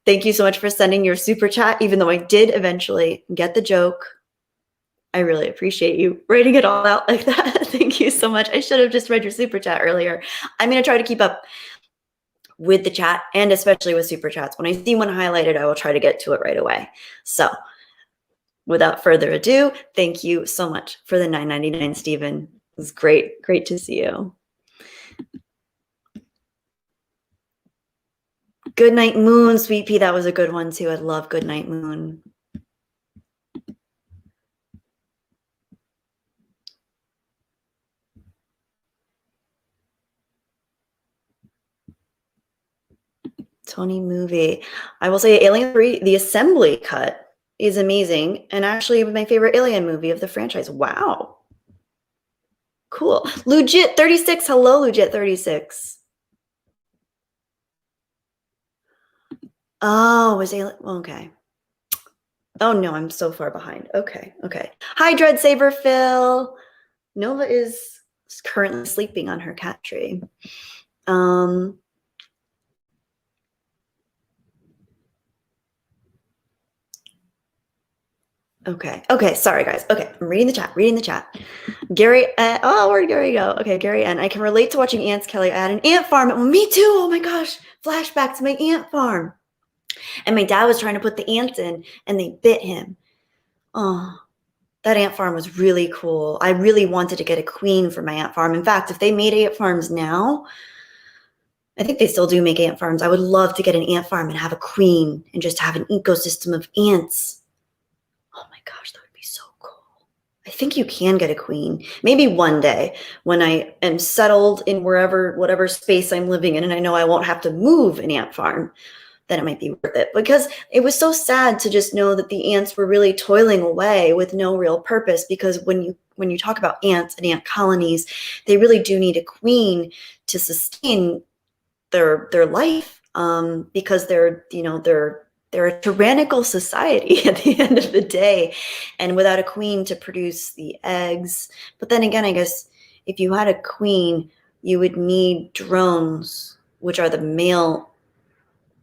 S1: Thank you so much for sending your super chat, even though I did eventually get the joke. I really appreciate you writing it all out like that. Thank you so much. I should have just read your super chat earlier. I'm going to try to keep up with the chat and especially with super chats. When I see one highlighted, I will try to get to it right away. So without further ado, thank you so much for the $9.99, Stephen. It was great. Great to see you. Good Night Moon, Sweet Pea. That was a good one too. I love Good Night Moon. Tony movie. I will say Alien 3, the assembly cut is amazing and actually my favorite Alien movie of the franchise. Wow. Cool. Legit 36. Hello, Legit 36. Oh, was Alien? Okay. Oh no, I'm so far behind. Okay. Okay. Hi, Dread Saber Phil. Nova is currently sleeping on her cat tree. Okay. Okay. Sorry, guys. Okay. I'm reading the chat. Gary. Oh, where'd Gary go? Okay. Gary. And I can relate to watching ants, Kelly. I had an ant farm. Well, me too. Oh my gosh. Flashback to my ant farm. And my dad was trying to put the ants in and they bit him. Oh, that ant farm was really cool. I really wanted to get a queen for my ant farm. In fact, if they made ant farms now, I think they still do make ant farms. I would love to get an ant farm and have a queen and just have an ecosystem of ants. Oh my gosh, that would be so cool. I think you can get a queen. Maybe one day when I am settled in whatever space I'm living in, and I know I won't have to move an ant farm, then it might be worth it. Because it was so sad to just know that the ants were really toiling away with no real purpose. Because when you talk about ants and ant colonies, they really do need a queen to sustain their life, because they're a tyrannical society at the end of the day, and without a queen to produce the eggs. But then again, I guess if you had a queen, you would need drones, which are the male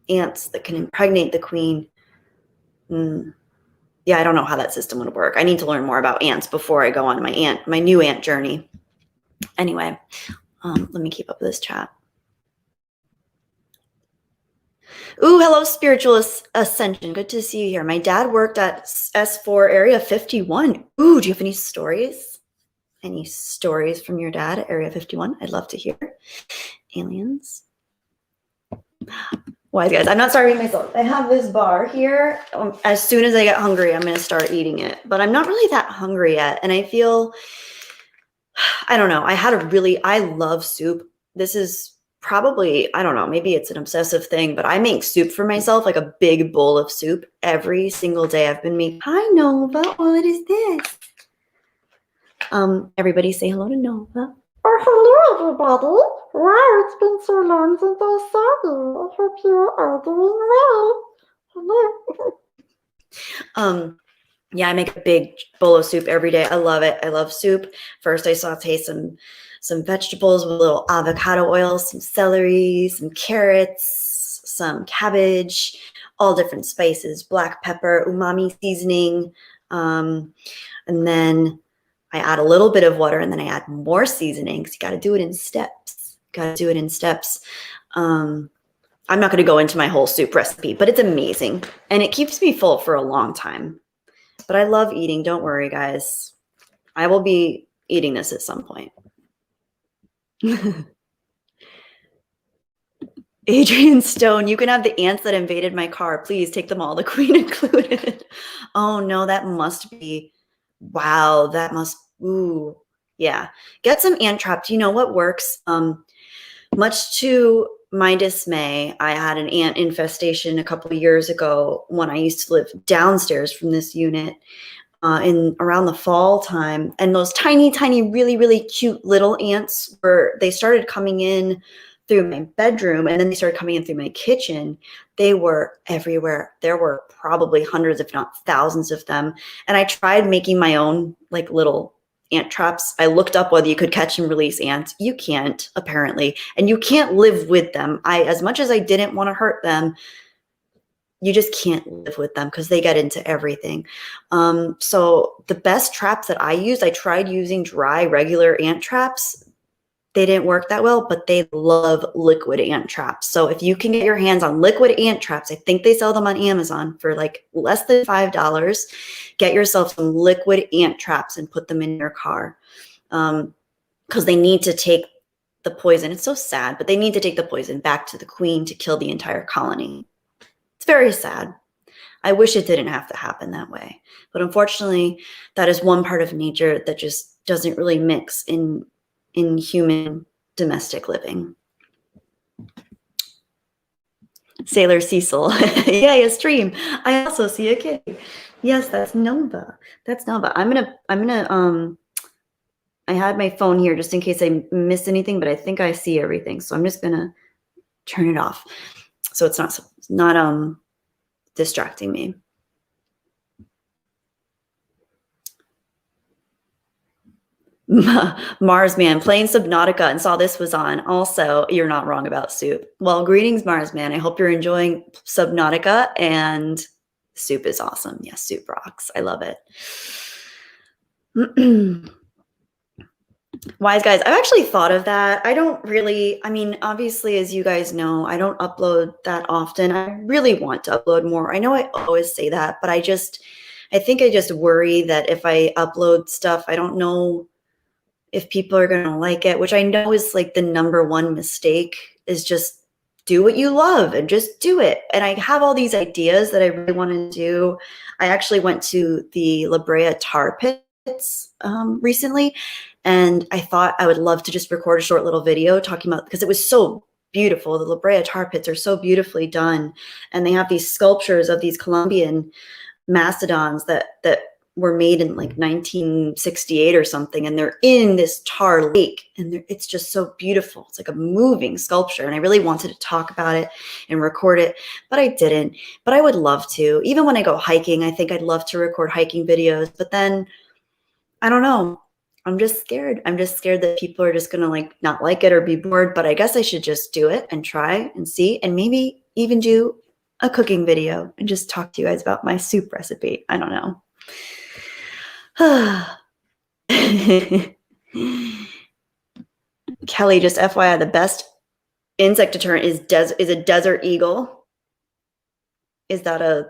S1: ants that can impregnate the queen. Yeah, I don't know how that system would work. I need to learn more about ants before I go on my new ant journey. Anyway, let me keep up with this chat. Ooh, hello, Spiritual Ascension. Good to see you here. My dad worked at S4 Area 51. Ooh, do you have any stories? Any stories from your dad at Area 51? I'd love to hear. Aliens. Wise guys, I'm not starving myself. I have this bar here. As soon as I get hungry, I'm going to start eating it. But I'm not really that hungry yet. And I feel, I don't know. I love soup. This is probably, I don't know, maybe it's an obsessive thing, but I make soup for myself, like a big bowl of soup every single day. I've been making, hi Nova, what is this? Everybody say hello to Nova.
S2: Oh, hello everybody. Wow, it's been so long since I saw you. I hope you are doing well. Hello.
S1: Yeah, I make a big bowl of soup every day. I love it. I love soup. First, I saute some vegetables with a little avocado oil, some celery, some carrots, some cabbage, all different spices, black pepper, umami seasoning. And then I add a little bit of water, and then I add more seasoning, because you got to do it in steps. I'm not going to go into my whole soup recipe, but it's amazing. And it keeps me full for a long time. But I love eating. Don't worry, guys. I will be eating this at some point. Adrian Stone, you can have the ants that invaded my car. Please take them all, the queen included. Oh, no, that must be. Wow, that must. Ooh, yeah. Get some ant traps. You know what works? Much to my dismay, I had an ant infestation a couple of years ago when I used to live downstairs from this unit. In around the fall time, and those tiny, really, really cute little ants they started coming in through my bedroom, and then they started coming in through my kitchen. They were everywhere. There were probably hundreds, if not thousands of them. And I tried making my own like little ant traps. I looked up whether you could catch and release ants. You can't, apparently, and you can't live with them. As much as I didn't want to hurt them, you just can't live with them because they get into everything. So the best traps that I tried using dry, regular ant traps. They didn't work that well, but they love liquid ant traps. So if you can get your hands on liquid ant traps, I think they sell them on Amazon for like less than $5. Get yourself some liquid ant traps and put them in your car, because they need to take the poison. It's so sad, but they need to take the poison back to the queen to kill the entire colony. It's very sad. I wish it didn't have to happen that way. But unfortunately, that is one part of nature that just doesn't really mix in human domestic living. Sailor Cecil. Yay, a stream. I also see a kitty. Yes, that's Nova. That's Nova. I'm gonna I had my phone here just in case I missed anything, but I think I see everything. So I'm just gonna turn it off so it's not distracting me. Marsman, playing Subnautica and saw this was on. Also, you're not wrong about soup. Well, greetings, Marsman. I hope you're enjoying Subnautica, and soup is awesome. Yes, soup rocks. I love it. Wise guys, I've actually thought of that. Obviously, as you guys know, I don't upload that often. I really want to upload more. I know I always say that, but I think I just worry that if I upload stuff, I don't know if people are going to like it, which I know is like the number one mistake, is just do what you love and just do it. And I have all these ideas that I really want to do. I actually went to the La Brea tar pits recently, and I thought I would love to just record a short little video talking about, because it was so beautiful. The La Brea tar pits are so beautifully done, and they have these sculptures of these Colombian mastodons that were made in like 1968 or something, and they're in this tar lake, and it's just so beautiful. It's like a moving sculpture, and I really wanted to talk about it and record it, but I didn't. But I would love to. Even when I go hiking, I think I'd love to record hiking videos, but then I don't know. I'm just scared. I'm just scared that people are just going to like not like it or be bored, but I guess I should just do it and try and see, and maybe even do a cooking video and just talk to you guys about my soup recipe. I don't know. Kelly, just FYI, the best insect deterrent is a desert eagle. Is that a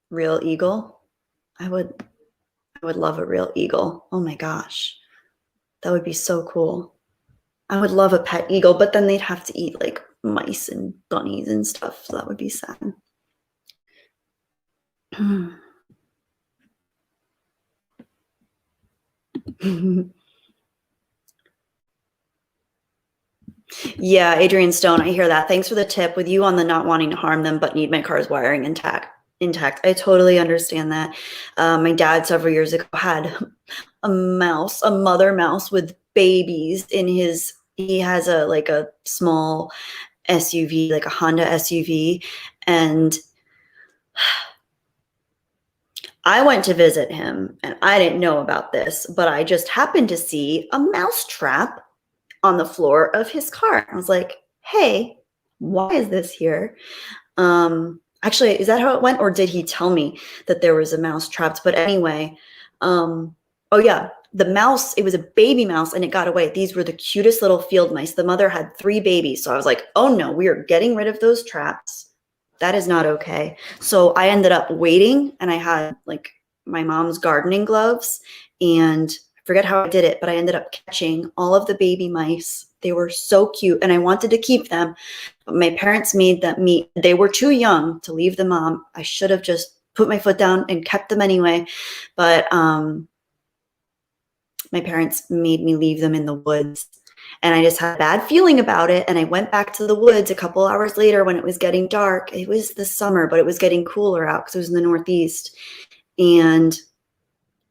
S1: real eagle? I would love a real eagle. Oh my gosh. That would be so cool. I would love a pet eagle, but then they'd have to eat like mice and bunnies and stuff, so that would be sad. Yeah, Adrian Stone, I hear that. Thanks for the tip. With you on the not wanting to harm them, but need my car's wiring intact. I totally understand that. My dad several years ago had a mother mouse with babies in his. He has a small SUV, like a Honda SUV, and I went to visit him, and I didn't know about this, but I just happened to see a mouse trap on the floor of his car. I was like, hey, why is this here? Actually, is that how it went? Or did he tell me that there was a mouse trapped? But anyway, oh yeah, the mouse, it was a baby mouse and it got away. These were the cutest little field mice. The mother had 3 babies. So I was like, oh no, we are getting rid of those traps. That is not okay. So I ended up waiting, and I had like my mom's gardening gloves, and I forget how I did it, but I ended up catching all of the baby mice. They were so cute, and I wanted to keep them, but my parents made them they were too young to leave the mom. I should have just put my foot down and kept them anyway, but my parents made me leave them in the woods, and I just had a bad feeling about it. And I went back to the woods a couple hours later when it was getting dark. It was the summer, but it was getting cooler out because it was in the Northeast, and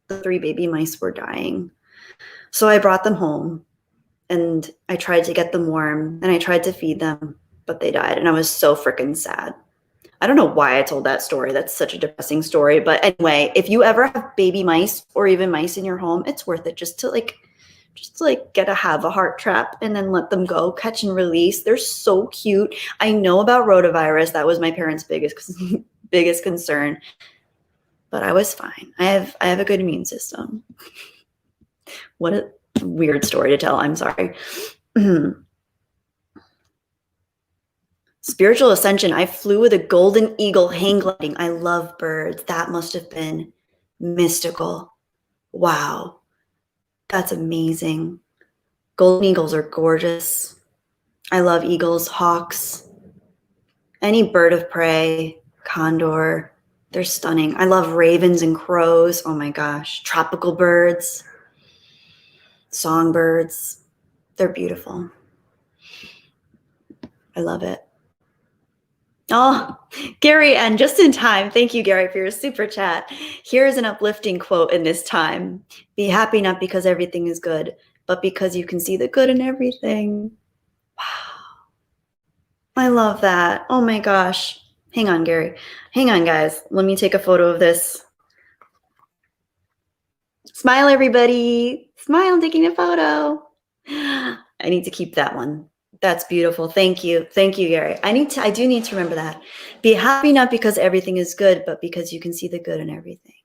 S1: the 3 baby mice were dying. So I brought them home, and I tried to get them warm, and I tried to feed them, but they died, and I was so freaking sad. I don't know why I told that story. That's such a depressing story. But anyway, if you ever have baby mice or even mice in your home, it's worth it just to have a heart trap and then let them go, catch and release. They're so cute. I know about rotavirus. That was my parents' biggest concern, but I was fine. I have a good immune system. What a weird story to tell. I'm sorry. Spiritual ascension. I flew with a golden eagle hang gliding. I love birds. That must have been mystical. Wow. That's amazing. Golden eagles are gorgeous. I love eagles, hawks, any bird of prey, condor. They're stunning. I love ravens and crows. Oh my gosh. Tropical birds, songbirds. They're beautiful. I love it. Oh, Gary, and just in time. Thank you, Gary, for your super chat. Here's an uplifting quote in this time. Be happy not because everything is good, but because you can see the good in everything. Wow. I love that. Oh my gosh. Hang on, Gary. Hang on, guys. Let me take a photo of this. Smile, everybody. Smile, I'm taking a photo. I need to keep that one. That's beautiful. Thank you. Thank you, Gary. I do need to remember that. Be happy not because everything is good, but because you can see the good in everything.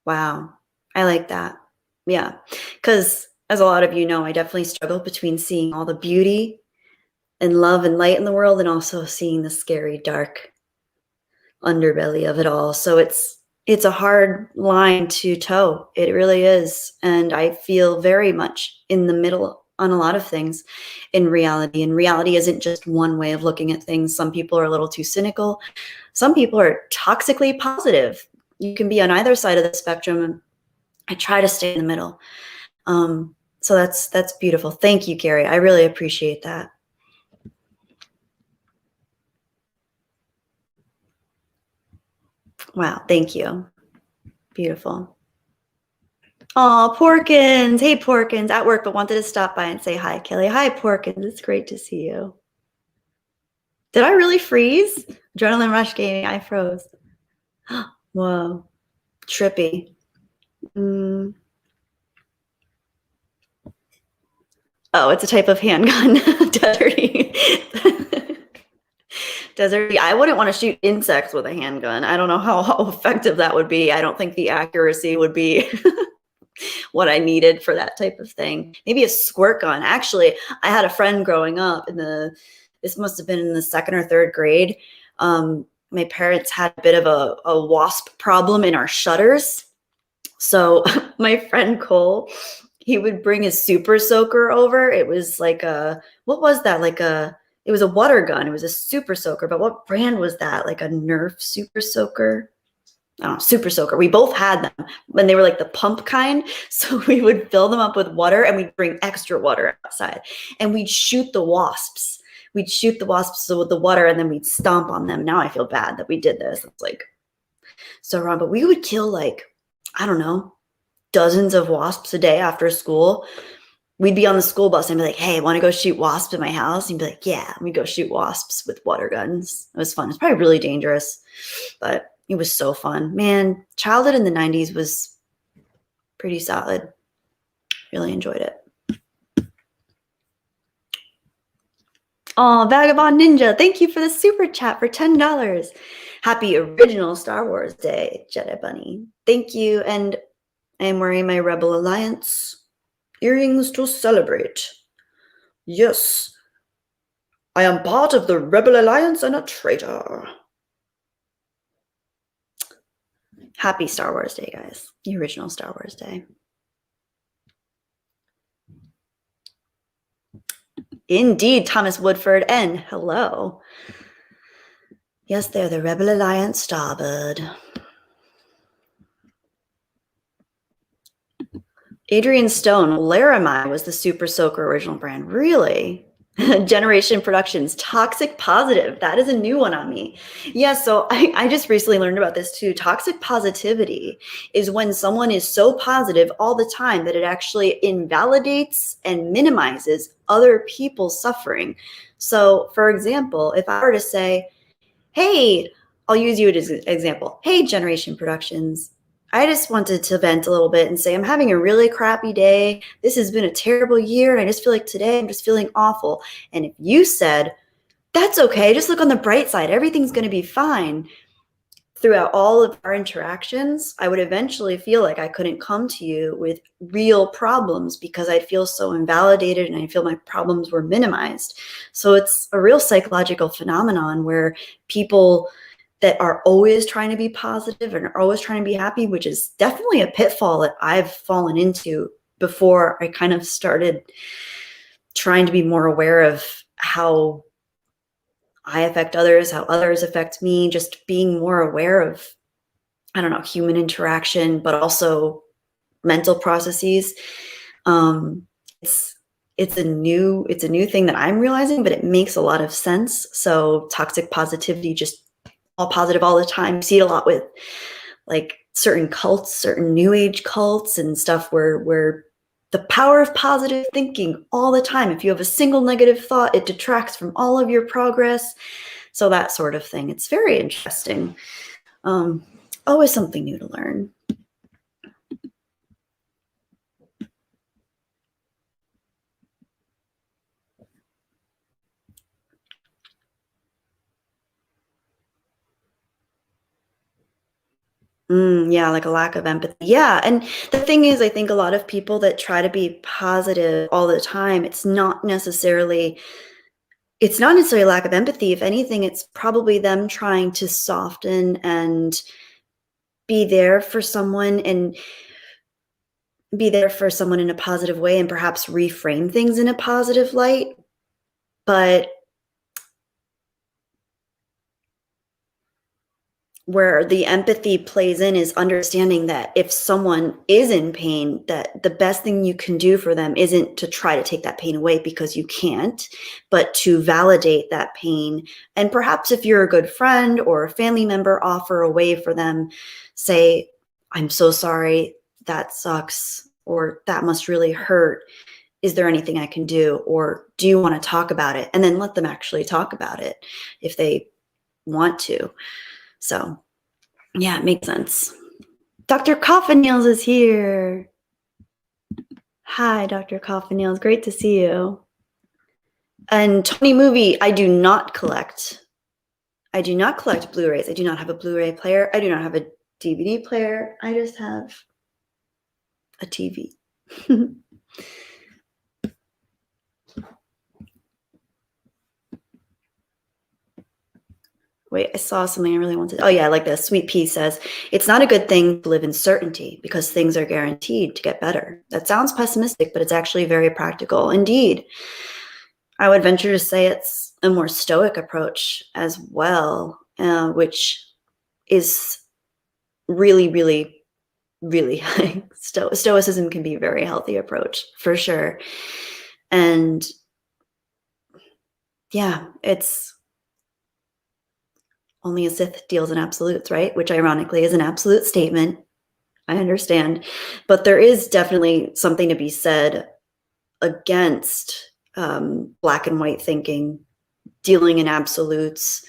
S1: Wow. I like that. Yeah. Because as a lot of you know, I definitely struggle between seeing all the beauty and love and light in the world, and also seeing the scary, dark underbelly of it all. So it's a hard line to toe. It really is. And I feel very much in the middle on a lot of things in reality. And reality isn't just one way of looking at things. Some people are a little too cynical. Some people are toxically positive. You can be on either side of the spectrum. And I try to stay in the middle. So that's beautiful. Thank you, Gary. I really appreciate that. Wow, thank you. Beautiful. Oh, Porkins. Hey, Porkins. At work, but wanted to stop by and say hi, Kelly. Hi, Porkins. It's great to see you. Did I really freeze? Adrenaline rush gaming. I froze. Whoa. Trippy. Oh, it's a type of handgun. Deserty. Deserty. I wouldn't want to shoot insects with a handgun. I don't know how effective that would be. I don't think the accuracy would be what I needed for that type of thing. Maybe a squirt gun. Actually, I had a friend growing up this must have been in the 2nd or 3rd grade. My parents had a bit of a wasp problem in our shutters. So my friend Cole, he would bring his super soaker over. It was like what was that? It was a water gun. It was a super soaker, but what brand was that? Like a Nerf super soaker? I don't know, super soaker. We both had them when they were like the pump kind. So we would fill them up with water and we'd bring extra water outside and we'd shoot the wasps. We'd shoot the wasps with the water and then we'd stomp on them. Now I feel bad that we did this. It's like so wrong, but we would kill I don't know, dozens of wasps a day after school. We'd be on the school bus and be like, hey, want to go shoot wasps at my house? And be like, yeah, we'd go shoot wasps with water guns. It was fun. It's probably really dangerous, but it was so fun. Man, childhood in the 90s was pretty solid. Really enjoyed it. Oh, Vagabond Ninja, thank you for the super chat for $10. Happy original Star Wars Day, Jedi Bunny. Thank you. And I am wearing my Rebel Alliance earrings to celebrate. Yes, I am part of the Rebel Alliance and a traitor. Happy Star Wars Day, guys. The original Star Wars Day. Indeed, Thomas Woodford, and hello. Yes, they're the Rebel Alliance Starbird. Adrian Stone, Laramie was the Super Soaker original brand. Really? Generation Productions, Toxic Positive. That is a new one on me. Yeah, so I just recently learned about this too. Toxic positivity is when someone is so positive all the time that it actually invalidates and minimizes other people's suffering. So, for example, if I were to say, hey, I'll use you as an example. Hey, Generation Productions, I just wanted to vent a little bit and say I'm having a really crappy day. This has been a terrible year, and I just feel like today I'm just feeling awful. And if you said, that's okay, just look on the bright side, everything's going to be fine. Throughout all of our interactions, I would eventually feel like I couldn't come to you with real problems because I'd feel so invalidated and I feel my problems were minimized. So it's a real psychological phenomenon where people that are always trying to be positive and are always trying to be happy, which is definitely a pitfall that I've fallen into before I kind of started trying to be more aware of how I affect others, how others affect me, just being more aware of, I don't know, human interaction, but also mental processes. It's a new thing that I'm realizing, but it makes a lot of sense. So toxic positivity, just all positive all the time. You see it a lot with like certain cults, certain new age cults and stuff where the power of positive thinking all the time. If you have a single negative thought, it detracts from all of your progress. So that sort of thing. It's very interesting. Always something new to learn. Yeah, like a lack of empathy. Yeah, and the thing is, I think a lot of people that try to be positive all the time, it's not necessarily it's not necessarily lack of empathy. If anything, it's probably them trying to soften and be there for someone in a positive way and perhaps reframe things in a positive light. But where the empathy plays in is understanding that if someone is in pain, that the best thing you can do for them isn't to try to take that pain away, because you can't, but to validate that pain. And perhaps if you're a good friend or a family member, offer a way for them, say, I'm so sorry, that sucks, or that must really hurt. Is there anything I can do? Or do you want to talk about it? And then let them actually talk about it if they want to. So, yeah, it makes sense. Dr. Coffin Nails is here. Hi, Dr. Coffin Nails. Great to see you. And Tony Movie, I do not collect Blu-rays. I do not have a Blu-ray player. I do not have a DVD player. I just have a TV. Wait, I saw something I really wanted. Oh yeah, I like this. Sweet Pea says, it's not a good thing to live in certainty because things are guaranteed to get better. That sounds pessimistic, but it's actually very practical. Indeed. I would venture to say it's a more stoic approach as well, which is really, really, really stoicism can be a very healthy approach for sure. And yeah, it's only a Sith deals in absolutes, right? Which ironically is an absolute statement. I understand. But there is definitely something to be said against black and white thinking, dealing in absolutes,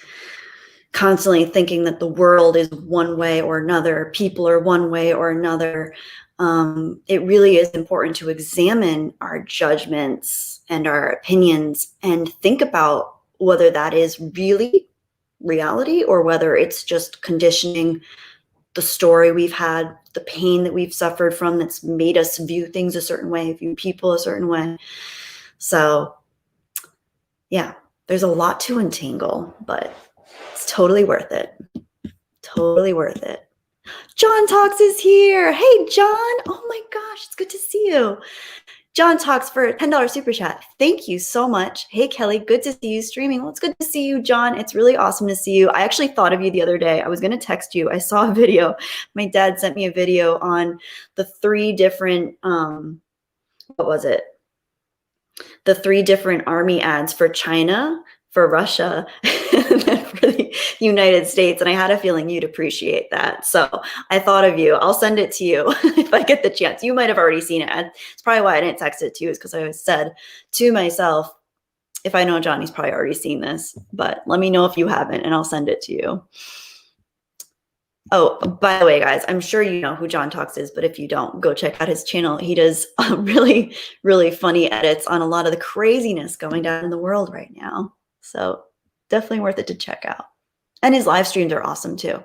S1: constantly thinking that the world is one way or another, people are one way or another. It really is important to examine our judgments and our opinions and think about whether that is really reality or whether it's just conditioning, the story we've had, the pain that we've suffered from that's made us view things a certain way, view people a certain way. So yeah, there's a lot to untangle, but it's totally worth it. Totally worth it. John Talks is here. Hey, John. Oh my gosh, it's good to see you. John Talks for a $10 super chat. Thank you so much. Hey, Kelly, good to see you streaming. Well, it's good to see you, John. It's really awesome to see you. I actually thought of you the other day. I was going to text you. I saw a video. My dad sent me a video on the 3 different, what was it? The 3 different army ads for China, for Russia, and then for the United States. And I had a feeling you'd appreciate that. So I thought of you. I'll send it to you if I get the chance. You might have already seen it. It's probably why I didn't text it to you, is because I said to myself, if I know Johnny's probably already seen this, but let me know if you haven't and I'll send it to you. Oh, by the way, guys, I'm sure you know who John Talks is, but if you don't, go check out his channel. He does really, really funny edits on a lot of the craziness going down in the world right now. So definitely worth it to check out. And his live streams are awesome too.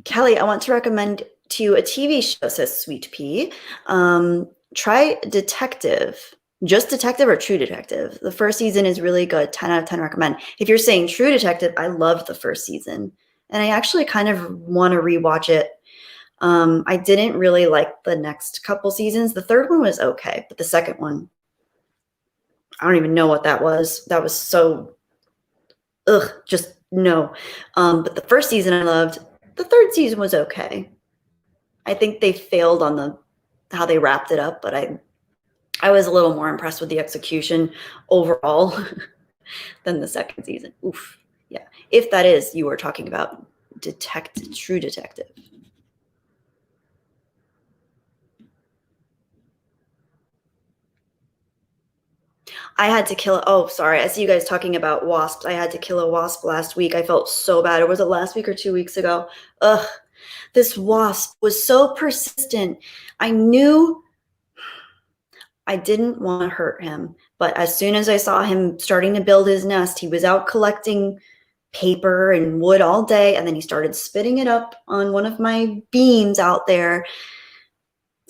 S1: Kelly, I want to recommend to you a TV show, says Sweet Pea. Try Detective. Just Detective or True Detective. The first season is really good. 10 out of 10 recommend. If you're saying True Detective, I loved the first season. And I actually kind of want to rewatch it. I didn't really like the next couple seasons. The third one was okay, but the second one, I don't even know what that was. That was so, just no. But the first season I loved. The third season was okay. I think they failed on how they wrapped it up, but I was a little more impressed with the execution overall than the second season. Oof. Yeah. If that is, you were talking about True Detective. I had to kill, oh, sorry. I see you guys talking about wasps. I had to kill a wasp last week. I felt so bad. Or was it last week or 2 weeks ago? Ugh. This wasp was so persistent. I knew I didn't want to hurt him. But as soon as I saw him starting to build his nest, he was out collecting paper and wood all day. And then he started spitting it up on one of my beams out there.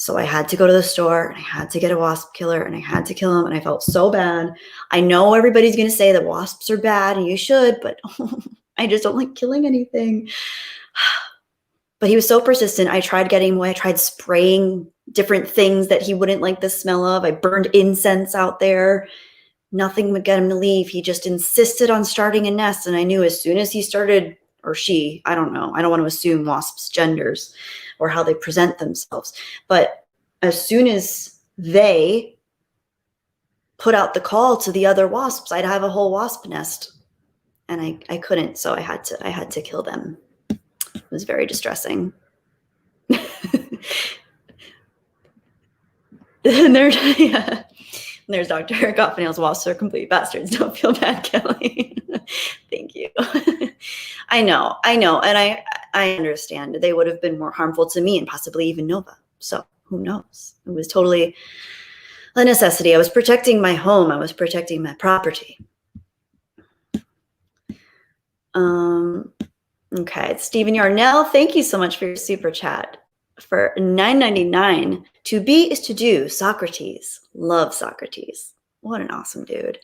S1: So I had to go to the store and I had to get a wasp killer and I had to kill him. And I felt so bad. I know everybody's going to say that wasps are bad and you should, but I just don't like killing anything. But he was so persistent. I tried getting him away. I tried spraying different things that he wouldn't like the smell of. I burned incense out there. Nothing would get him to leave. He just insisted on starting a nest. And I knew as soon as he started, or she, I don't know. I don't want to assume wasps' genders or how they present themselves. But as soon as they put out the call to the other wasps, I'd have a whole wasp nest. And I couldn't, so I had to kill them. It was very distressing. And there's Dr. Goffenale's wasps are complete bastards. Don't feel bad, Kelly. Thank you. I know. And I understand. They would have been more harmful to me and possibly even Nova. So who knows? It was totally a necessity. I was protecting my home. I was protecting my property. Okay, Stephen Yarnell, thank you so much for your super chat. For $9.99, to be is to do. Socrates. Love Socrates. What an awesome dude.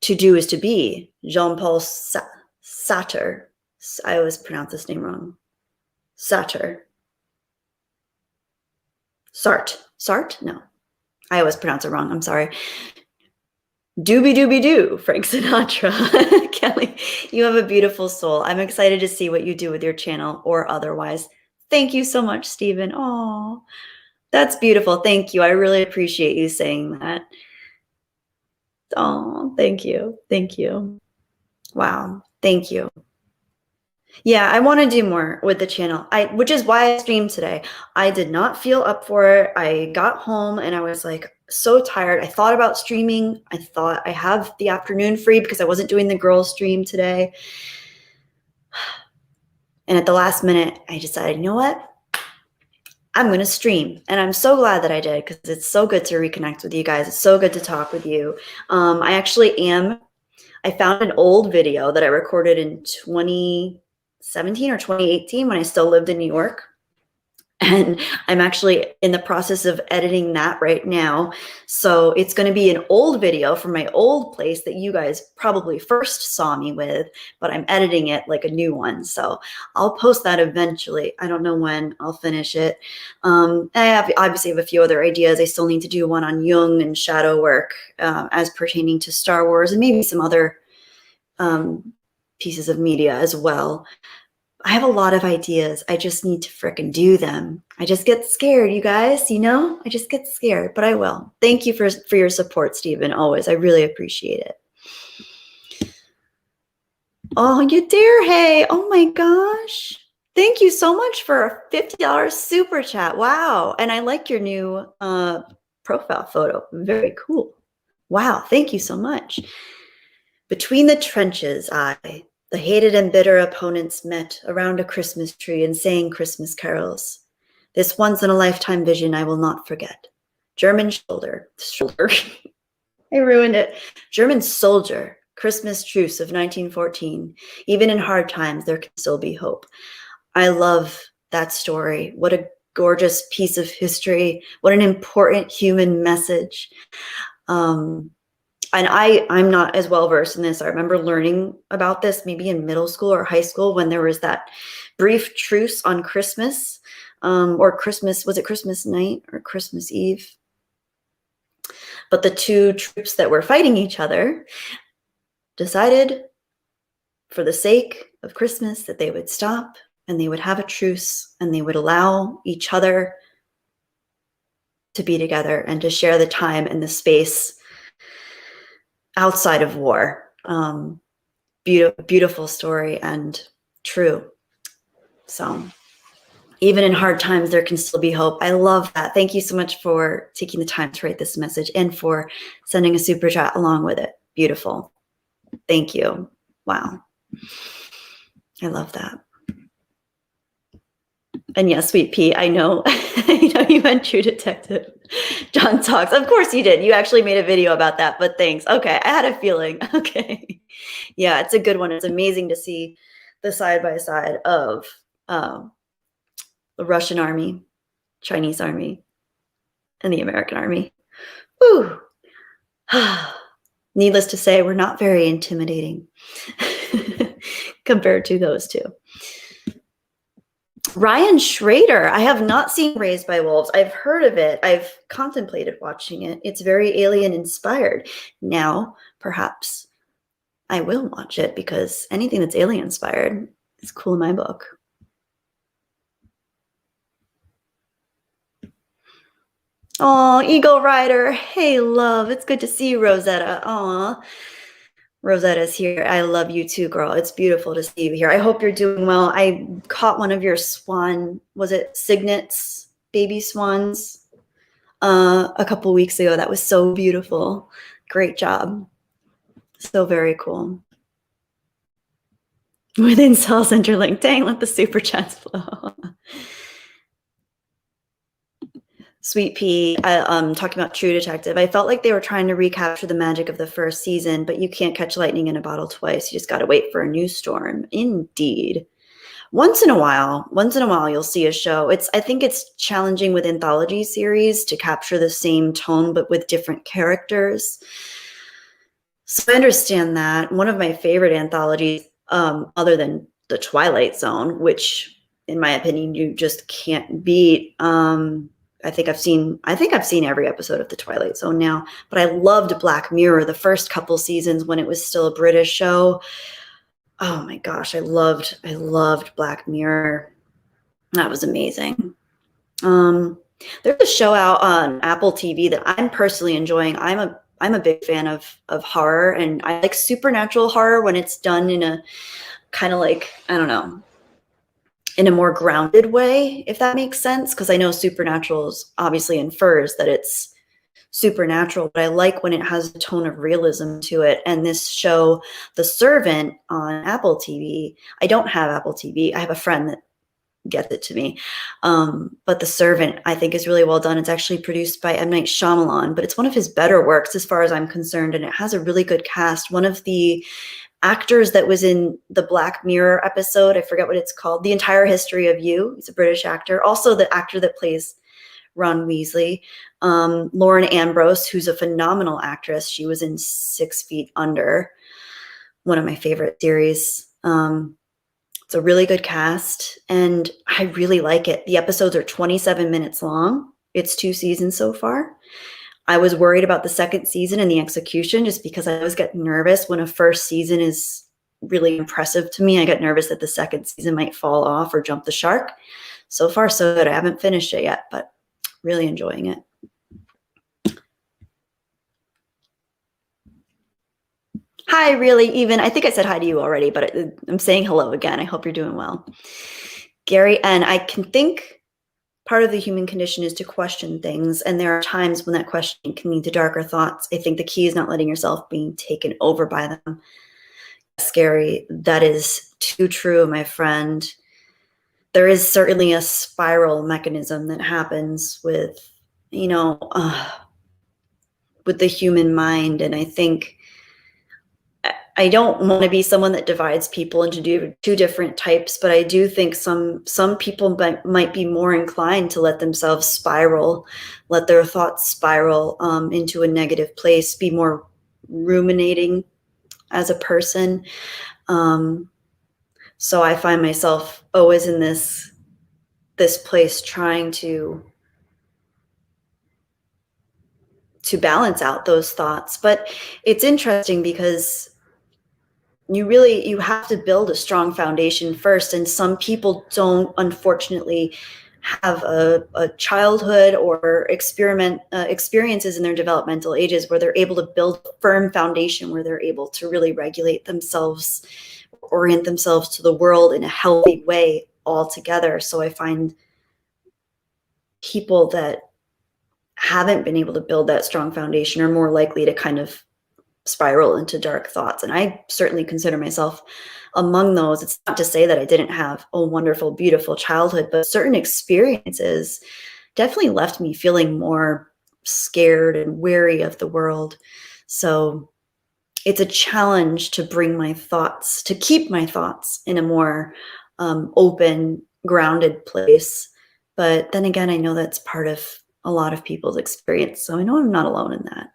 S1: To do is to be. Jean-Paul Sartre. I always pronounce this name wrong. Sartre. Sartre? No. I always pronounce it wrong. I'm sorry. Doobie-doobie-doo, Frank Sinatra. Kelly, you have a beautiful soul. I'm excited to see what you do with your channel or otherwise. Thank you so much, Stephen. Oh, that's beautiful. Thank you. I really appreciate you saying that. Oh, thank you. Thank you. Wow. Thank you. Yeah, I want to do more with the channel, which is why I streamed today. I did not feel up for it. I got home and I was like so tired. I thought about streaming. I thought I have the afternoon free because I wasn't doing the girls stream today. And at the last minute, I decided, you know what? I'm going to stream. And I'm so glad that I did because it's so good to reconnect with you guys. It's so good to talk with you. I found an old video that I recorded in 2017 or 2018 when I still lived in New York. And I'm actually in the process of editing that right now. So it's going to be an old video from my old place that you guys probably first saw me with, but I'm editing it like a new one. So I'll post that eventually. I don't know when I'll finish it. I obviously have a few other ideas. I still need to do one on Jung and shadow work as pertaining to Star Wars and maybe some other pieces of media as well. I have a lot of ideas. I just need to frickin' do them. I just get scared, you guys, you know? I just get scared, but I will. Thank you for your support, Stephen, always. I really appreciate it. Oh, you dare, hey. Oh my gosh. Thank you so much for a $50 super chat. Wow. And I like your new profile photo. Very cool. Wow. Thank you so much. Between the trenches, the hated and bitter opponents met around a Christmas tree and sang Christmas carols. This once-in-a-lifetime vision I will not forget. German shoulder. I ruined it. German soldier. Christmas truce of 1914. Even in hard times, there can still be hope. I love that story. What a gorgeous piece of history. What an important human message. And I'm not as well versed in this. I remember learning about this maybe in middle school or high school when there was that brief truce on Christmas or Christmas. Was it Christmas night or Christmas Eve? But the two troops that were fighting each other decided for the sake of Christmas that they would stop and they would have a truce and they would allow each other to be together and to share the time and the space outside of war. Beautiful story and true. So even in hard times, there can still be hope. I love that. Thank you so much for taking the time to write this message and for sending a super chat along with it. Beautiful. Thank you. Wow. I love that. And yes, Sweet Pea, I know, I know you meant True Detective. John Talks. Of course you did. You actually made a video about that, but thanks. Okay, I had a feeling. Okay. Yeah, it's a good one. It's amazing to see the side-by-side of the Russian army, Chinese army and the American army. Whew. Needless to say, we're not very intimidating compared to those two. Ryan Schrader. I have not seen Raised by Wolves. I've heard of it. I've contemplated watching it. It's very alien inspired. Now, perhaps I will watch it because anything that's alien inspired is cool in my book. Oh, Eagle Rider. Hey, love. It's good to see you, Rosetta. Aw. Rosetta's here. I love you too, girl. It's beautiful to see you here. I hope you're doing well. I caught one of your swan, was it cygnets, baby swans, a couple weeks ago. That was so beautiful. Great job. So very cool. Within Cell Centerlink. Dang, let the super chats flow. Sweet Pea, talking about True Detective. I felt like they were trying to recapture the magic of the first season, but you can't catch lightning in a bottle twice. You just got to wait for a new storm. Indeed. Once in a while, you'll see a show. I think it's challenging with anthology series to capture the same tone, but with different characters. So I understand that. One of my favorite anthologies, other than The Twilight Zone, which in my opinion, you just can't beat. I think I've seen every episode of The Twilight Zone now, but I loved Black Mirror the first couple seasons when it was still a British show. Oh my gosh, I loved Black Mirror. That was amazing. There's a show out on Apple TV that I'm personally enjoying. I'm a big fan of horror, and I like supernatural horror when it's done in a kind of like, I don't know, in a more grounded way, if that makes sense, because I know supernatural obviously infers that it's supernatural, but I like when it has a tone of realism to it. And this show, The Servant on Apple TV, I don't have Apple TV. I have a friend that gets it to me. But The Servant, I think, is really well done. It's actually produced by M. Night Shyamalan, but it's one of his better works as far as I'm concerned, and it has a really good cast. One of the actors that was in the Black Mirror episode, I forget what it's called, The Entire History of You. He's a British actor. Also the actor that plays Ron Weasley. Lauren Ambrose, who's a phenomenal actress. She was in 6 Feet Under, one of my favorite series. It's a really good cast, and I really like it. The episodes are 27 minutes long. It's 2 seasons so far. I was worried about the second season and the execution just because I always get nervous when a first season is really impressive to me. I get nervous that the second season might fall off or jump the shark. So far, so good. I haven't finished it yet, but really enjoying it. Hi, really, even. I think I said hi to you already, but I'm saying hello again. I hope you're doing well. Gary, and I can think part of the human condition is to question things, and there are times when that questioning can lead to darker thoughts. I think the key is not letting yourself being taken over by them. Scary. That is too true, my friend. There is certainly a spiral mechanism that happens with, with the human mind, and I think I don't want to be someone that divides people into two different types, but I do think some people might be more inclined to let themselves spiral, let their thoughts spiral into a negative place, be more ruminating as a person. So I find myself always in this place trying to balance out those thoughts. But it's interesting because you have to build a strong foundation first, and some people don't, unfortunately, have a childhood or experiences in their developmental ages where they're able to build a firm foundation, where they're able to really regulate themselves, orient themselves to the world in a healthy way altogether. So I find people that haven't been able to build that strong foundation are more likely to kind of spiral into dark thoughts. And I certainly consider myself among those. It's not to say that I didn't have a wonderful, beautiful childhood, but certain experiences definitely left me feeling more scared and wary of the world. So it's a challenge to bring my thoughts, to keep my thoughts in a more open, grounded place. But then again, I know that's part of a lot of people's experience. So I know I'm not alone in that.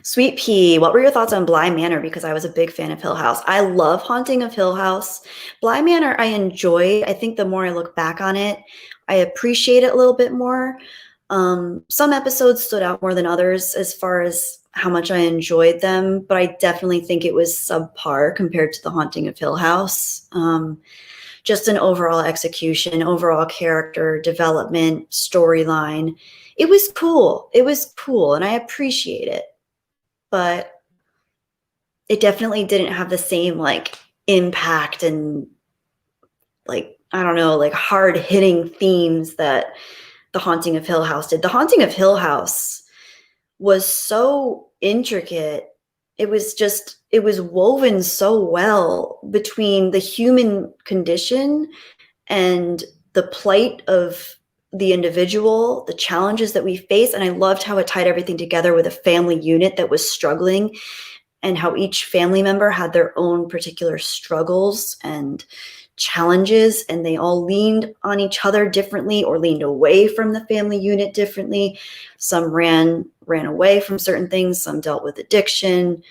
S1: Sweet Pea, what were your thoughts on Bly Manor? Because I was a big fan of Hill House. I love Haunting of Hill House. Bly Manor, I enjoy. I think the more I look back on it, I appreciate it a little bit more. Some episodes stood out more than others as far as how much I enjoyed them, but I definitely think it was subpar compared to The Haunting of Hill House. Just an overall execution, overall character development, storyline. It was cool. It was cool, and I appreciate it. But it definitely didn't have the same like impact and like, I don't know, like hard hitting themes that The Haunting of Hill House did. The Haunting of Hill House was so intricate. It was woven so well between the human condition and the plight of the individual, the challenges that we face. And I loved how it tied everything together with a family unit that was struggling, and how each family member had their own particular struggles and challenges, and they all leaned on each other differently or leaned away from the family unit differently. Some ran away from certain things, some dealt with addiction.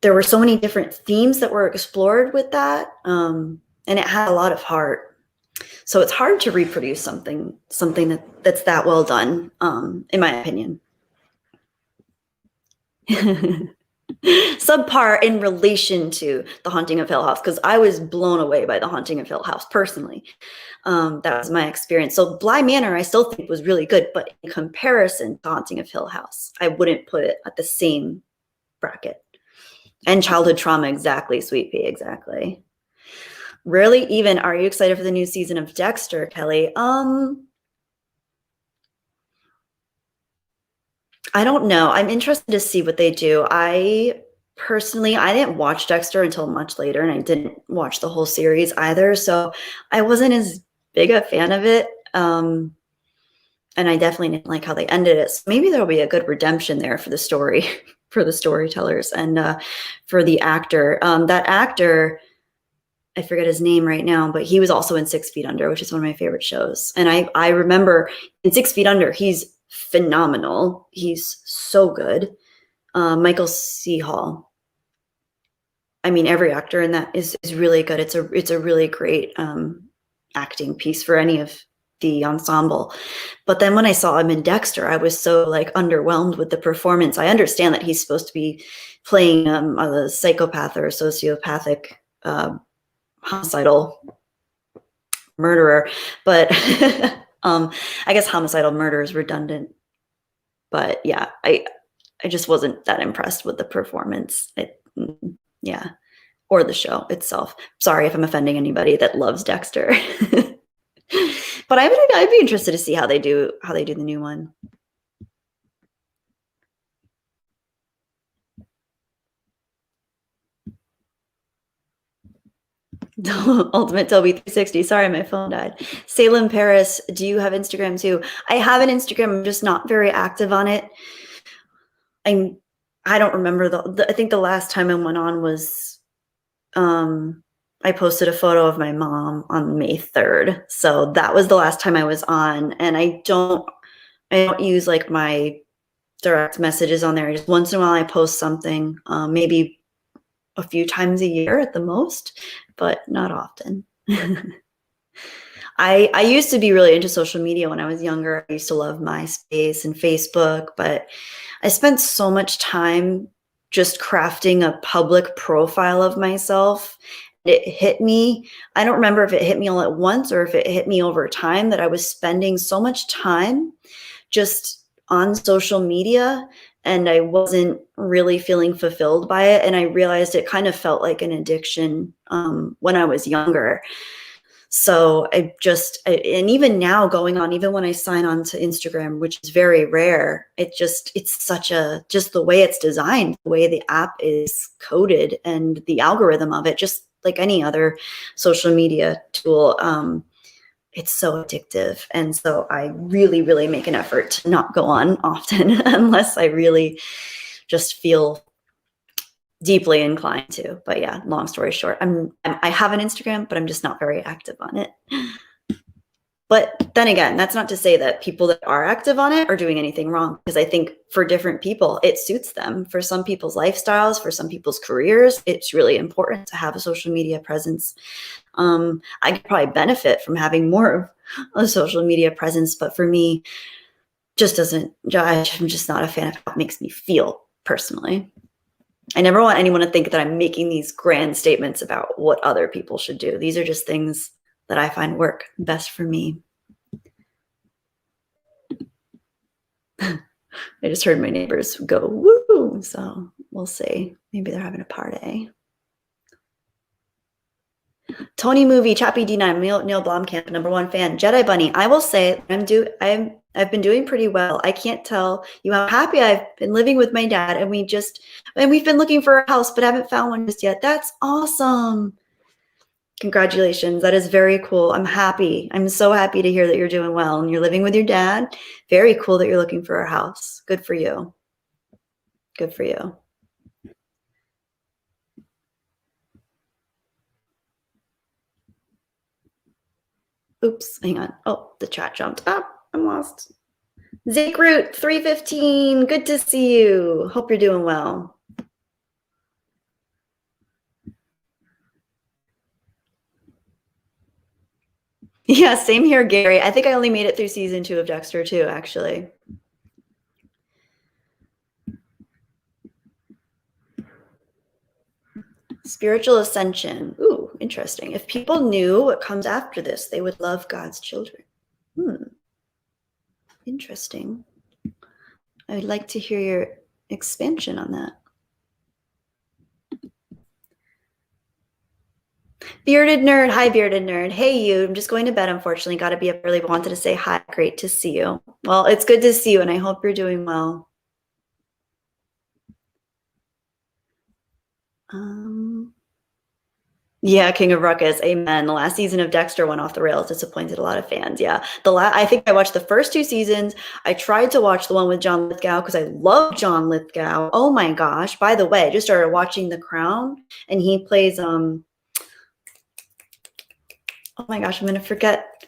S1: There were so many different themes that were explored with that, and it had a lot of heart. So it's hard to reproduce something that's that well done, in my opinion. Subpar in relation to The Haunting of Hill House, because I was blown away by The Haunting of Hill House personally. That was my experience. So Bly Manor, I still think was really good, but in comparison to Haunting of Hill House, I wouldn't put it at the same bracket. And Childhood Trauma, exactly. Sweet Pea, exactly. Rarely Even, are you excited for the new season of Dexter, Kelly? I don't know. I'm interested to see what they do. I didn't watch Dexter until much later, and I didn't watch the whole series either. So I wasn't as big a fan of it. And I definitely didn't like how they ended it. So maybe there'll be a good redemption there for the story, for the storytellers, and for the actor. That actor, I forget his name right now, but he was also in 6 Feet Under, which is one of my favorite shows. And I remember in 6 Feet Under, he's phenomenal. He's so good. Michael C. Hall. I mean, every actor in that is really good. It's a really great acting piece for any of the ensemble. But then when I saw him in Dexter, I was so like underwhelmed with the performance. I understand that he's supposed to be playing a psychopath or a sociopathic homicidal murderer, but I guess homicidal murder is redundant. But yeah, I just wasn't that impressed with the performance. Yeah, or the show itself. Sorry if I'm offending anybody that loves Dexter. But I'd be interested to see how they do the new one. Ultimate Toby 360. Sorry, my phone died. Salem Paris, do you have Instagram too? I have an Instagram. I'm just not very active on it. I don't remember I think the last time I went on was I posted a photo of my mom on May 3rd. So that was the last time I was on. And I don't use like my direct messages on there. Just once in a while I post something, maybe a few times a year at the most, but not often. I used to be really into social media when I was younger. I used to love MySpace and Facebook, but I spent so much time just crafting a public profile of myself. It hit me. I don't remember if it hit me all at once or if it hit me over time, that I was spending so much time just on social media and I wasn't really feeling fulfilled by it. And I realized it kind of felt like an addiction when I was younger. So and even now going on, even when I sign on to Instagram, which is very rare, it's just the way it's designed, the way the app is coded and the algorithm of it, just like any other social media tool, it's so addictive. And so I really, really make an effort to not go on often unless I really just feel deeply inclined to. But yeah, long story short, I have an Instagram, but I'm just not very active on it. But then again, that's not to say that people that are active on it are doing anything wrong, because I think for different people, it suits them. For some people's lifestyles, for some people's careers, it's really important to have a social media presence. I could probably benefit from having more of a social media presence, but for me, just doesn't, I'm just not a fan of how it makes me feel personally. I never want anyone to think that I'm making these grand statements about what other people should do. These are just things that I find work best for me. I just heard my neighbors go, woo! So we'll see. Maybe they're having a party. Tony Movie, Chappie D9, Neil Blomkamp, #1 fan. Jedi Bunny, I will say I've been doing pretty well. I can't tell you how happy I've been living with my dad, and we've been looking for a house, but haven't found one just yet. That's awesome. Congratulations. That is very cool. I'm happy. I'm so happy to hear that you're doing well and you're living with your dad. Very cool that you're looking for a house. Good for you. Good for you. Oops, hang on. Oh, the chat jumped up. I'm lost. Zeke Root 315. Good to see you. Hope you're doing well. Yeah, same here, Gary. I think I only made it through season 2 of Dexter too, actually. Spiritual ascension. Ooh, interesting. If people knew what comes after this, they would love God's children. Interesting. I would like to hear your expansion on that. Bearded Nerd. Hi, Bearded Nerd. Hey, you. I'm just going to bed, unfortunately. Got to be up early, but wanted to say hi. Great to see you. Well, it's good to see you, and I hope you're doing well. Yeah, King of Ruckus. Amen. The last season of Dexter went off the rails. Disappointed a lot of fans. Yeah. I think I watched the first 2 seasons. I tried to watch the one with John Lithgow because I love John Lithgow. Oh my gosh. By the way, I just started watching The Crown, and he plays oh my gosh, I'm gonna forget.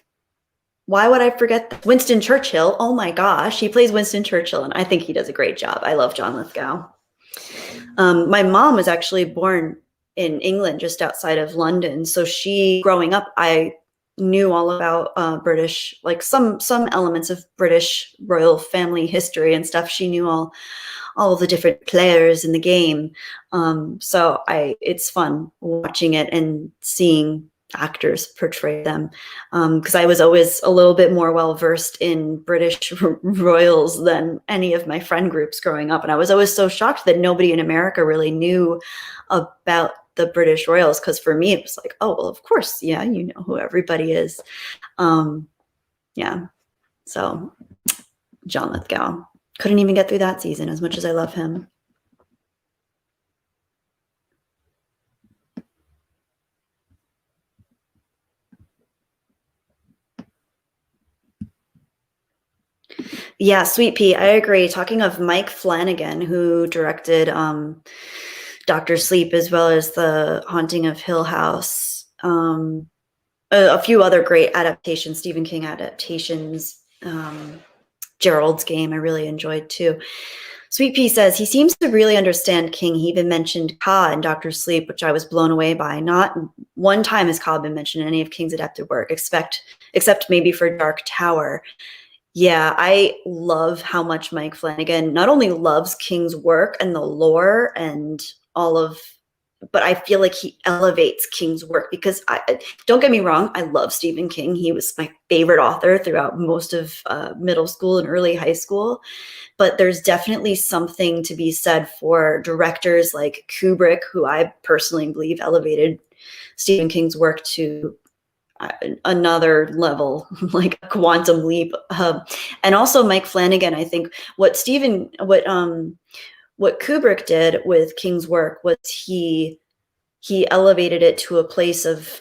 S1: Why would I forget Winston Churchill? Oh my gosh, he plays Winston Churchill, and I think he does a great job. I love John Lithgow. My mom was actually born in England, just outside of London. So growing up, I knew all about British, like some elements of British royal family history and stuff. She knew all of the different players in the game. So it's fun watching it and seeing actors portray them, because I was always a little bit more well-versed in British royals than any of my friend groups growing up. And I was always so shocked that nobody in America really knew about the British royals, because for me, it was like, oh, well, of course, yeah, you know who everybody is. Yeah, so John Lithgow. Couldn't even get through that season as much as I love him. Yeah, Sweet Pea, I agree. Talking of Mike Flanagan, who directed Dr. Sleep as well as The Haunting of Hill House, a few other great adaptations, Stephen King adaptations, Gerald's Game I really enjoyed too. Sweet Pea says, he seems to really understand King. He even mentioned Ka in Dr. Sleep, which I was blown away by. Not one time has Ka been mentioned in any of King's adapted work, except maybe for Dark Tower. Yeah, I love how much Mike Flanagan not only loves King's work and the lore and but I feel like he elevates King's work, because don't get me wrong, I love Stephen King. He was my favorite author throughout most of middle school and early high school. But there's definitely something to be said for directors like Kubrick, who I personally believe elevated Stephen King's work to another level, like a quantum leap. And also Mike Flanagan, I think what Kubrick did with King's work was he elevated it to a place of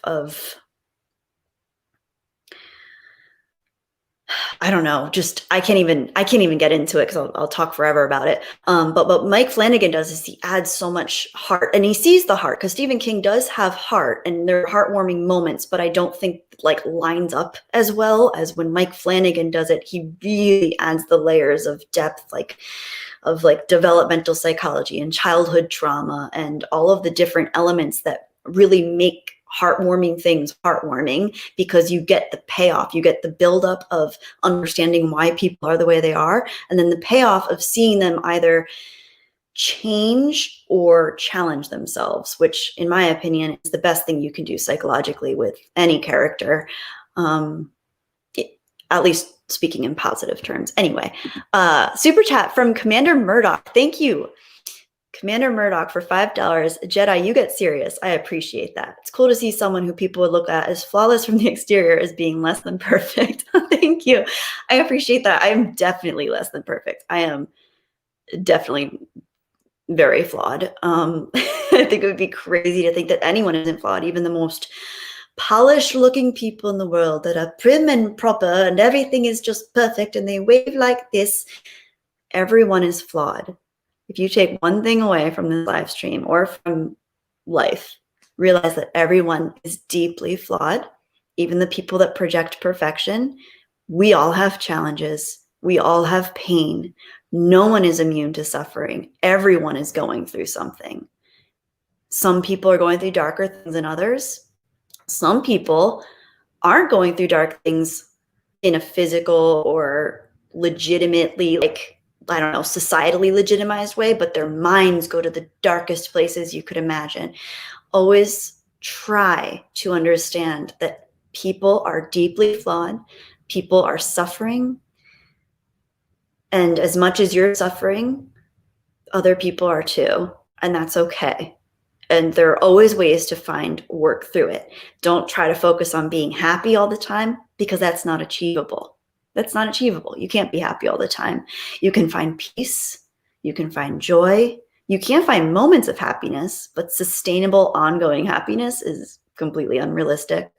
S1: I don't know, just I can't even get into it because I'll talk forever about it. But what Mike Flanagan does is he adds so much heart, and he sees the heart, because Stephen King does have heart, and there are heartwarming moments, but I don't think like lines up as well as when Mike Flanagan does it. He really adds the layers of depth, like of like developmental psychology and childhood trauma and all of the different elements that really make heartwarming things heartwarming, because you get the payoff, you get the buildup of understanding why people are the way they are, and then the payoff of seeing them either change or challenge themselves, which in my opinion is the best thing you can do psychologically with any character, at least speaking in positive terms. Anyway, super chat from Commander Murdoch. Thank you, Commander Murdoch, for $5. Jedi, you get serious. I appreciate that. It's cool to see someone who people would look at as flawless from the exterior as being less than perfect. Thank you. I appreciate that. I am definitely less than perfect. I am definitely very flawed. I think it would be crazy to think that anyone isn't flawed, even the most polished looking people in the world that are prim and proper and everything is just perfect and they wave like this. Everyone is flawed. If you take one thing away from this live stream or from life, realize that everyone is deeply flawed. Even the people that project perfection, we all have challenges. We all have pain. No one is immune to suffering. Everyone is going through something. Some people are going through darker things than others. Some people aren't going through dark things in a physical or legitimately, like, I don't know, societally legitimized way, but their minds go to the darkest places you could imagine. Always try to understand that people are deeply flawed. People are suffering. And as much as you're suffering, other people are too. And that's okay. And there are always ways to work through it. Don't try to focus on being happy all the time, because that's not achievable. That's not achievable. You can't be happy all the time. You can find peace. You can find joy. You can find moments of happiness, but sustainable, ongoing happiness is completely unrealistic.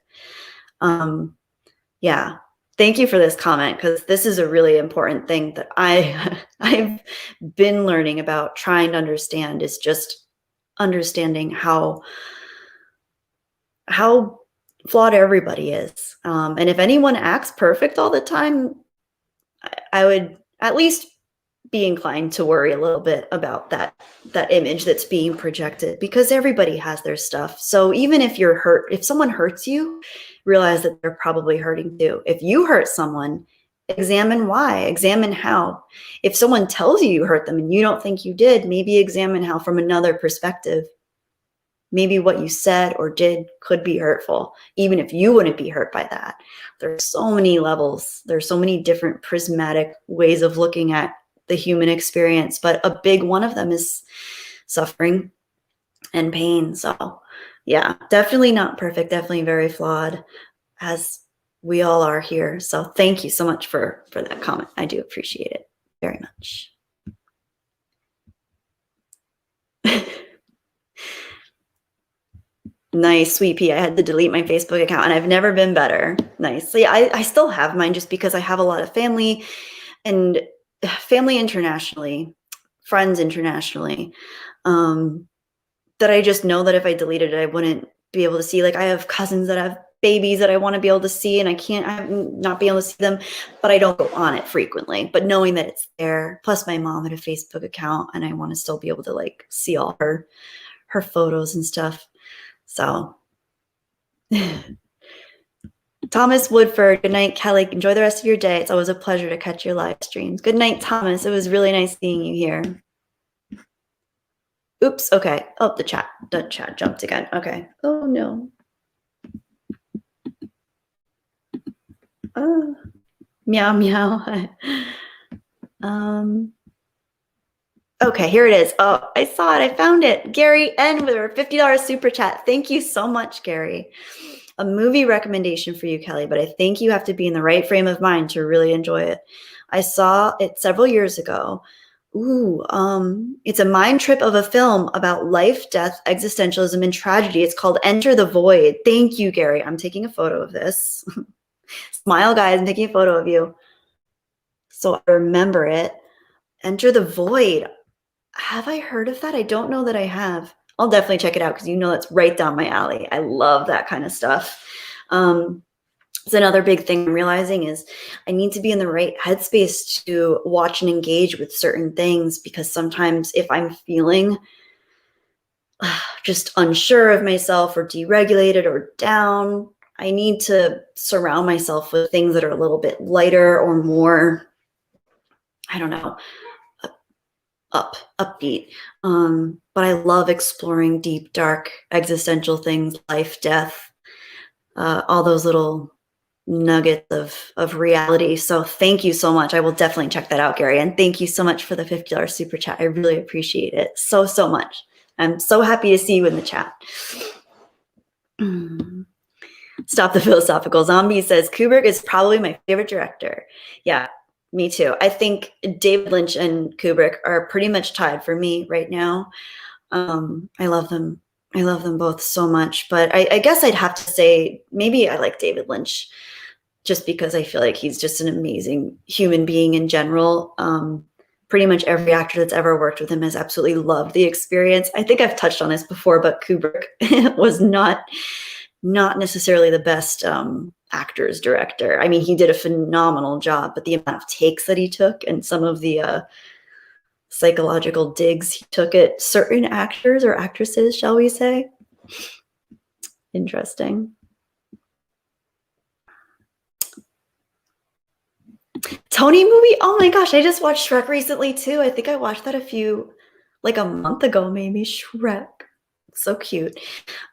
S1: Yeah. Thank you for this comment, because this is a really important thing that I've been learning about, trying to understand, is just understanding how flawed everybody is. And if anyone acts perfect all the time, I would at least be inclined to worry a little bit about that image that's being projected, because everybody has their stuff. So even if you're hurt, if someone hurts you, realize that they're probably hurting too. If you hurt someone, examine why, examine how. If someone tells you hurt them and you don't think you did, maybe examine how from another perspective. Maybe what you said or did could be hurtful, even if you wouldn't be hurt by that. There's so many levels. There's so many different prismatic ways of looking at the human experience, but a big one of them is suffering and pain. So yeah, definitely not perfect, definitely very flawed, as we all are here. So thank you so much for that comment. I do appreciate it very much. Nice, Sweet Pea. I had to delete my Facebook account and I've never been better. Nice. So yeah, I still have mine just because I have a lot of family internationally, friends internationally, that I just know that if I deleted it, I wouldn't be able to see. Like, I have cousins that have babies that I want to be able to see, and I'm not be able to see them, but I don't go on it frequently. But knowing that it's there, plus my mom had a Facebook account and I want to still be able to like see all her photos and stuff. So Thomas Woodford, good night, Kelly. Enjoy the rest of your day. It's always a pleasure to catch your live streams. Good night, Thomas. It was really nice seeing you here. Oops, okay. Oh, the chat jumped again. Okay. Oh no. Oh, meow meow. Okay, here it is. Oh, I saw it. I found it. Gary N with her $50 super chat. Thank you so much, Gary. A movie recommendation for you, Kelly, but I think you have to be in the right frame of mind to really enjoy it. I saw it several years ago. Ooh, it's a mind trip of a film about life, death, existentialism, and tragedy. It's called Enter the Void. Thank you, Gary. I'm taking a photo of this. Smile, guys. I'm taking a photo of you. So I remember it. Enter the Void. Have I heard of that? I don't know that I have. I'll definitely check it out because that's right down my alley. I love that kind of stuff. It's another big thing I'm realizing is I need to be in the right headspace to watch and engage with certain things, because sometimes if I'm feeling just unsure of myself or deregulated or down, I need to surround myself with things that are a little bit lighter or more, I don't know, upbeat. But I love exploring deep, dark, existential things, life, death, all those little nuggets of reality. So thank you so much. I will definitely check that out, Gary. And thank you so much for the $50 super chat. I really appreciate it so, so much. I'm so happy to see you in the chat. Stop the Philosophical Zombie says, Kubrick is probably my favorite director. Yeah, me too. I think David Lynch and Kubrick are pretty much tied for me right now. I love them. I love them both so much. But I guess I'd have to say maybe I like David Lynch just because I feel like he's just an amazing human being in general. Pretty much every actor that's ever worked with him has absolutely loved the experience. I think I've touched on this before, but Kubrick was not necessarily the best actor's director. I mean, he did a phenomenal job, but the amount of takes that he took and some of the psychological digs he took at certain actors or actresses, shall we say? Interesting. Tony movie? Oh my gosh, I just watched Shrek recently too. I think I watched that like a month ago, maybe. Shrek. So cute.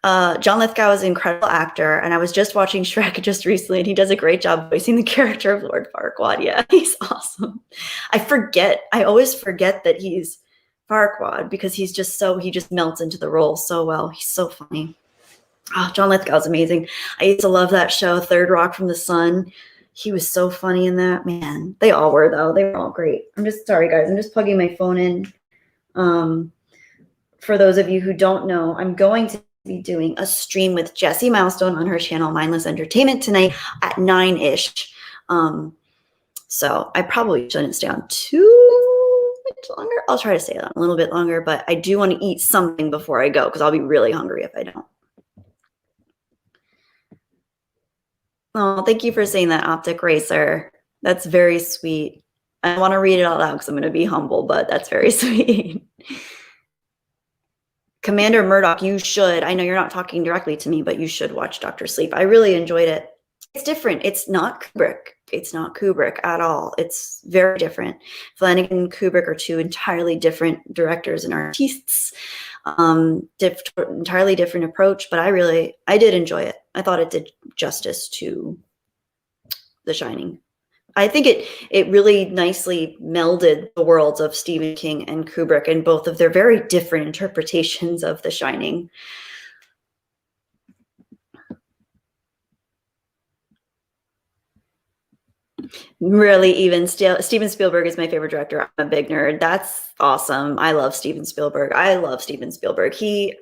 S1: John Lithgow is an incredible actor, and I was just watching Shrek just recently, and he does a great job voicing the character of Lord Farquaad. Yeah, he's awesome. I always forget that he's Farquaad because he just melts into the role so well. He's so funny. Oh, John Lithgow's amazing. I used to love that show, Third Rock from the Sun. He was so funny in that. Man, they all were, though. They were all great. I'm just sorry, guys. I'm just plugging my phone in. For those of you who don't know, I'm going to be doing a stream with Jessie Milestone on her channel, Mindless Entertainment, tonight at 9-ish. So I probably shouldn't stay on too much longer. I'll try to stay on a little bit longer, but I do want to eat something before I go because I'll be really hungry if I don't. Oh, thank you for saying that, Optic Racer. That's very sweet. I want to read it out loud because I'm going to be humble, but that's very sweet. Commander Murdoch, you should. I know you're not talking directly to me, but you should watch Dr. Sleep. I really enjoyed it. It's different. It's not Kubrick. It's not Kubrick at all. It's very different. Flanagan and Kubrick are two entirely different directors and artists. Entirely different approach, but I did enjoy it. I thought it did justice to The Shining. I think it really nicely melded the worlds of Stephen King and Kubrick and both of their very different interpretations of The Shining. Really, even Steven Spielberg is my favorite director. I'm a big nerd. That's awesome. I love Steven Spielberg. He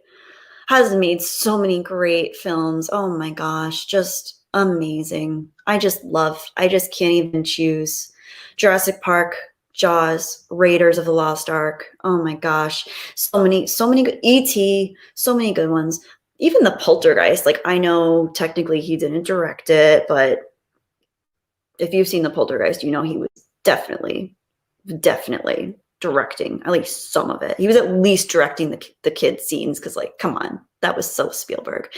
S1: has made so many great films. Oh my gosh, just amazing. I just can't even choose. Jurassic Park, Jaws, Raiders of the Lost Ark. Oh my gosh. So many good E.T., so many good ones. Even the Poltergeist, like I know technically he didn't direct it, but if you've seen the Poltergeist, you know he was definitely directing at least some of it. He was at least directing the kid scenes because, like, come on, that was so Spielberg.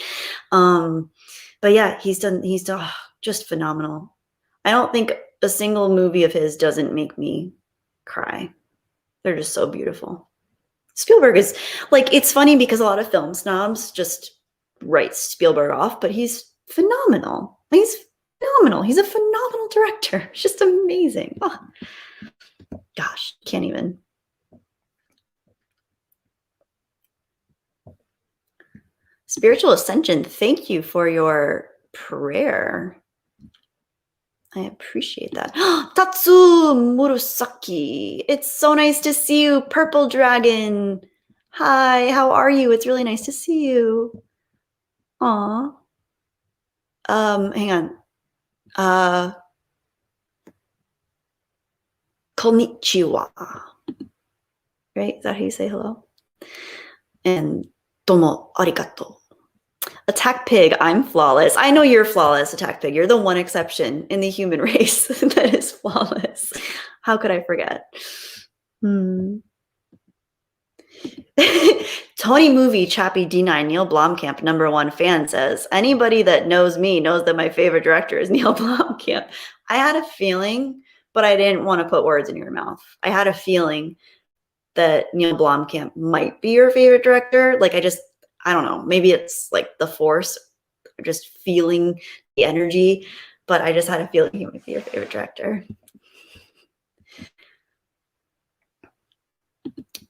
S1: But yeah, he's done just phenomenal. I don't think a single movie of his doesn't make me cry. They're just so beautiful. Spielberg is like, it's funny because a lot of film snobs just write Spielberg off, but he's phenomenal. He's phenomenal. He's a phenomenal director. It's just amazing. Oh, gosh, can't even. Spiritual Ascension, thank you for your prayer. I appreciate that. Tatsu Murasaki, it's so nice to see you, Purple Dragon. Hi, how are you? It's really nice to see you. Aw. Hang on. Konnichiwa. Right? Is that how you say hello? And domo arigato. Attack Pig, I'm flawless. I know you're flawless, Attack Pig. You're the one exception in the human race that is flawless. How could I forget? Tony Movie Chappie D9 Neil Blomkamp #1 fan says, anybody that knows me knows that my favorite director is Neil Blomkamp. I had a feeling, but I didn't want to put words in your mouth. I had a feeling that Neil Blomkamp might be your favorite director. Like I don't know, maybe it's like the force, just feeling the energy, but I just had a feeling he might be your favorite director.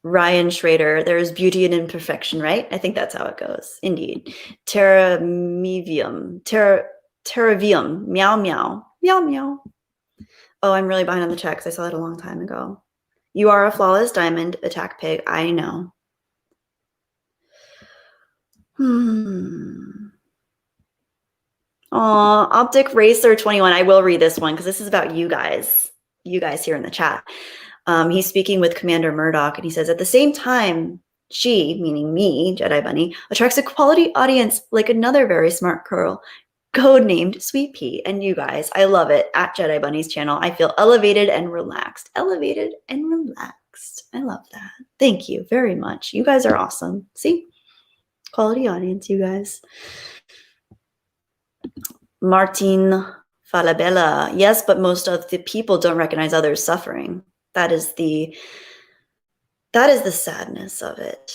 S1: Ryan Schrader, there is beauty in imperfection, right? I think that's how it goes. Indeed. Terravium, meow, meow, meow, meow. Oh, I'm really behind on the checks. I saw that a long time ago. You are a flawless diamond, Attack Pig. I know. Optic Racer 21. I will read this one because this is about you guys here in the chat. He's speaking with Commander Murdoch, and he says, at the same time, she, meaning me, Jedi Bunny, attracts a quality audience like another very smart girl, codenamed Sweet Pea. And you guys, I love it. At Jedi Bunny's channel, I feel elevated and relaxed. Elevated and relaxed. I love that. Thank you very much. You guys are awesome. See? Quality audience, you guys. Martin Falabella. Yes, but most of the people don't recognize others suffering. That is the sadness of it.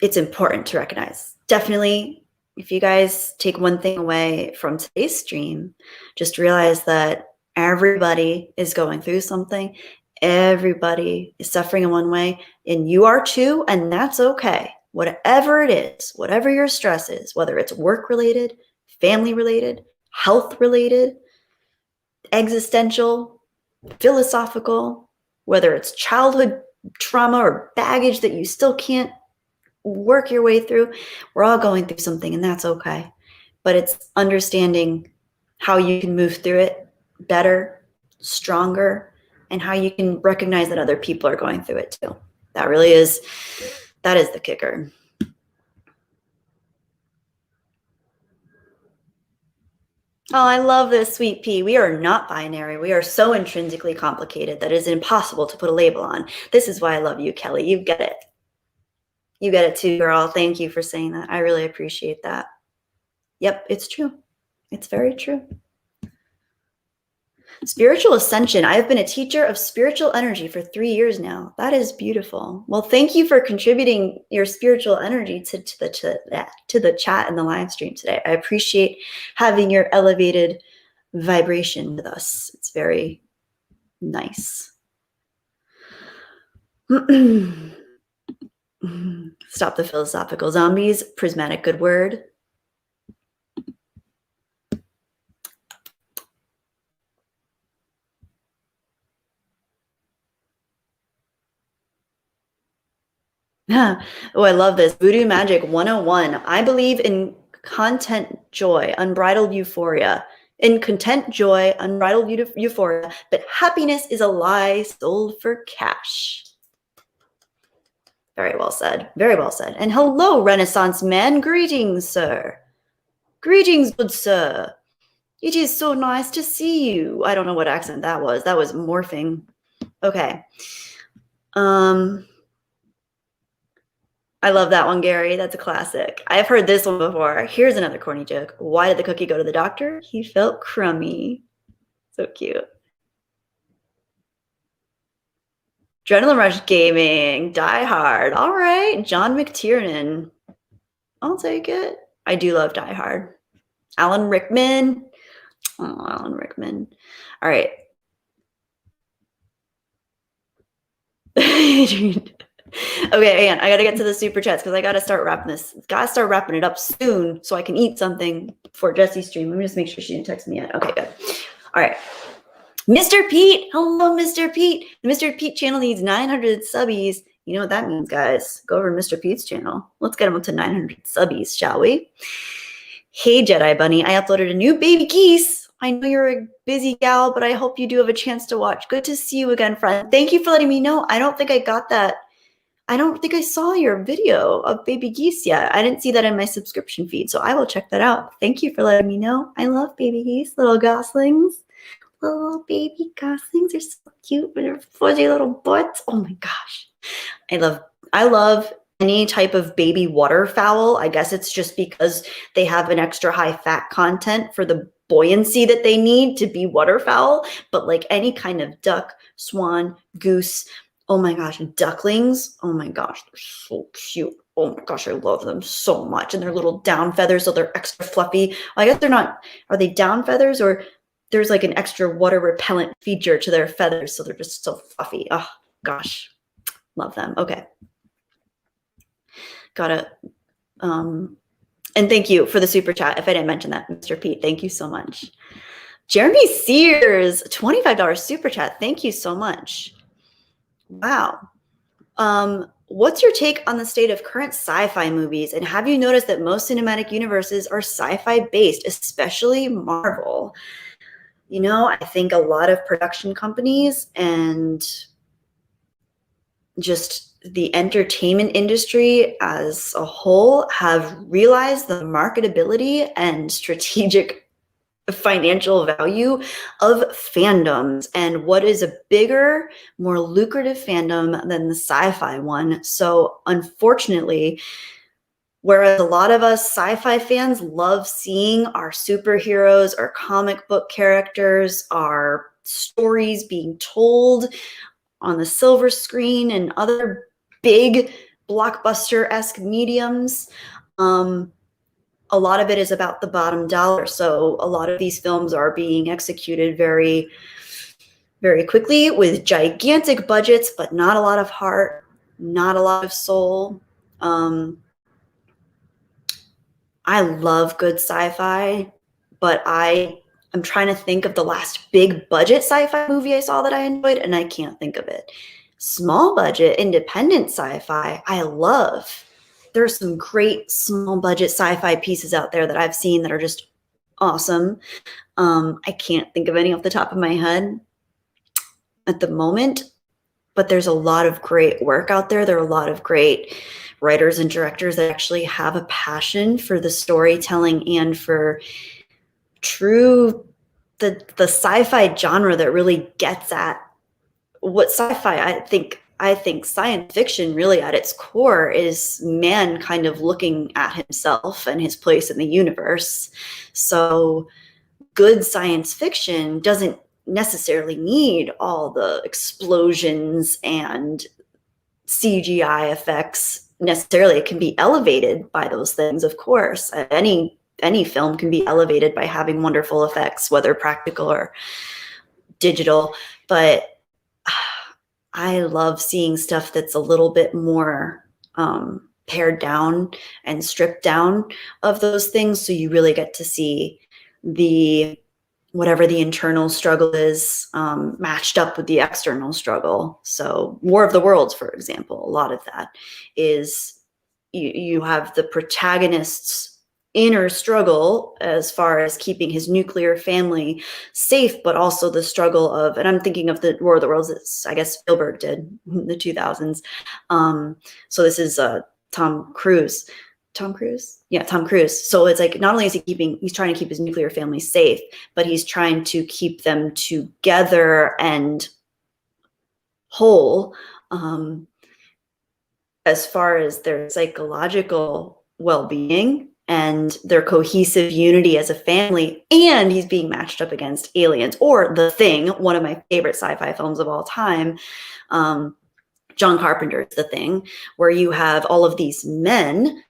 S1: It's important to recognize. Definitely, if you guys take one thing away from today's stream, just realize that everybody is going through something. Everybody is suffering in one way, and you are too, and that's okay. Whatever it is, whatever your stress is, whether it's work-related, family-related, health-related, existential, philosophical, whether it's childhood trauma or baggage that you still can't work your way through, we're all going through something, and that's okay. But it's understanding how you can move through it better, stronger, and how you can recognize that other people are going through it too. That is the kicker. Oh, I love this, Sweet Pea. We are not binary. We are so intrinsically complicated that it is impossible to put a label on. This is why I love you, Kelly. You get it. You get it too, girl. Thank you for saying that. I really appreciate that. Yep, it's true. It's very true. Spiritual ascension. I have been a teacher of spiritual energy for 3 years now. That is beautiful. Well, thank you for contributing your spiritual energy to the chat and the live stream today. I appreciate having your elevated vibration with us. It's very nice. Stop the philosophical zombies. Prismatic good word. Oh, I love this. Voodoo Magic 101. I believe in content joy, unbridled euphoria. In content joy, unbridled euphoria, but happiness is a lie sold for cash. Very well said. Very well said. And hello, Renaissance man. Greetings, sir. Greetings, good sir. It is so nice to see you. I don't know what accent that was. That was morphing. Okay. I love that one, Gary. That's a classic. I've heard this one before. Here's another corny joke. Why did the cookie go to the doctor? He felt crummy. So cute. Adrenaline Rush Gaming. Die Hard. All right. John McTiernan. I'll take it. I do love Die Hard. Alan Rickman. Oh, Alan Rickman. All right. Okay, Ann, I gotta get to the super chats because I gotta start wrapping this. Gotta start wrapping it up soon so I can eat something for Jesse's stream. Let me just make sure she didn't text me yet. Okay, good. All right. Mr. Pete. Hello, Mr. Pete. The Mr. Pete channel needs 900 subbies. You know what that means, guys. Go over to Mr. Pete's channel. Let's get him up to 900 subbies, shall we? Hey, Jedi Bunny. I uploaded a new baby geese I know you're a busy gal, but I hope you do have a chance to watch. Good to see you again, friend. Thank you for letting me know. I don't think I got that. I don't think I saw your video of baby geese yet. I didn't see that in my subscription feed, so I will check that out. Thank you for letting me know. I love baby geese, little goslings. Little baby goslings are so cute with their fuzzy little butts. Oh my gosh. I love any type of baby waterfowl. I guess it's just because they have an extra high fat content for the buoyancy that they need to be waterfowl. But like any kind of duck, swan, goose, oh my gosh, ducklings, oh my gosh, they're so cute. Oh my gosh, I love them so much. And they're little down feathers, so they're extra fluffy. Well, I guess they're not, are they down feathers, or there's like an extra water repellent feature to their feathers, so they're just so fluffy. Oh gosh, love them. Okay. Gotta, and thank you for the super chat. If I didn't mention that, Mr. Pete, thank you so much. Jeremy Sears, $25 super chat. Thank you so much. Wow. What's your take on the state of current sci-fi movies? And have you noticed that most cinematic universes are sci-fi based, especially Marvel? You know, I think a lot of production companies and just the entertainment industry as a whole have realized the marketability and strategic financial value of fandoms and what is a bigger, more lucrative fandom than the sci-fi one. So unfortunately, whereas a lot of us sci-fi fans love seeing our superheroes, our comic book characters, our stories being told on the silver screen and other big blockbuster-esque mediums, a lot of it is about the bottom dollar. So a lot of these films are being executed very, very quickly with gigantic budgets, but not a lot of heart, not a lot of soul. I love good sci-fi, but I'm trying to think of the last big budget sci-fi movie I saw that I enjoyed, and I can't think of it. Small budget, independent sci-fi, I love. There's some great small budget sci-fi pieces out there that I've seen that are just awesome. I can't think of any off the top of my head at the moment, but there's a lot of great work out there. There are a lot of great writers and directors that actually have a passion for the storytelling and for true the sci-fi genre that really gets at what sci-fi, I think science fiction really at its core is man kind of looking at himself and his place in the universe. So good science fiction doesn't necessarily need all the explosions and CGI effects necessarily. It can be elevated by those things, of course. Any film can be elevated by having wonderful effects, whether practical or digital. But I love seeing stuff that's a little bit more pared down and stripped down of those things, so you really get to see whatever the internal struggle is matched up with the external struggle. So War of the Worlds, for example, a lot of that is you have the protagonist's inner struggle as far as keeping his nuclear family safe, but also the struggle of, and I'm thinking of the War of the Worlds that I guess Spielberg did in the 2000s. So this is Tom Cruise. Yeah, Tom Cruise. So it's like, not only is he's trying to keep his nuclear family safe, but he's trying to keep them together and whole as far as their psychological well-being and their cohesive unity as a family. And he's being matched up against aliens, or The Thing, one of my favorite sci-fi films of all time. John Carpenter's The Thing, where you have all of these men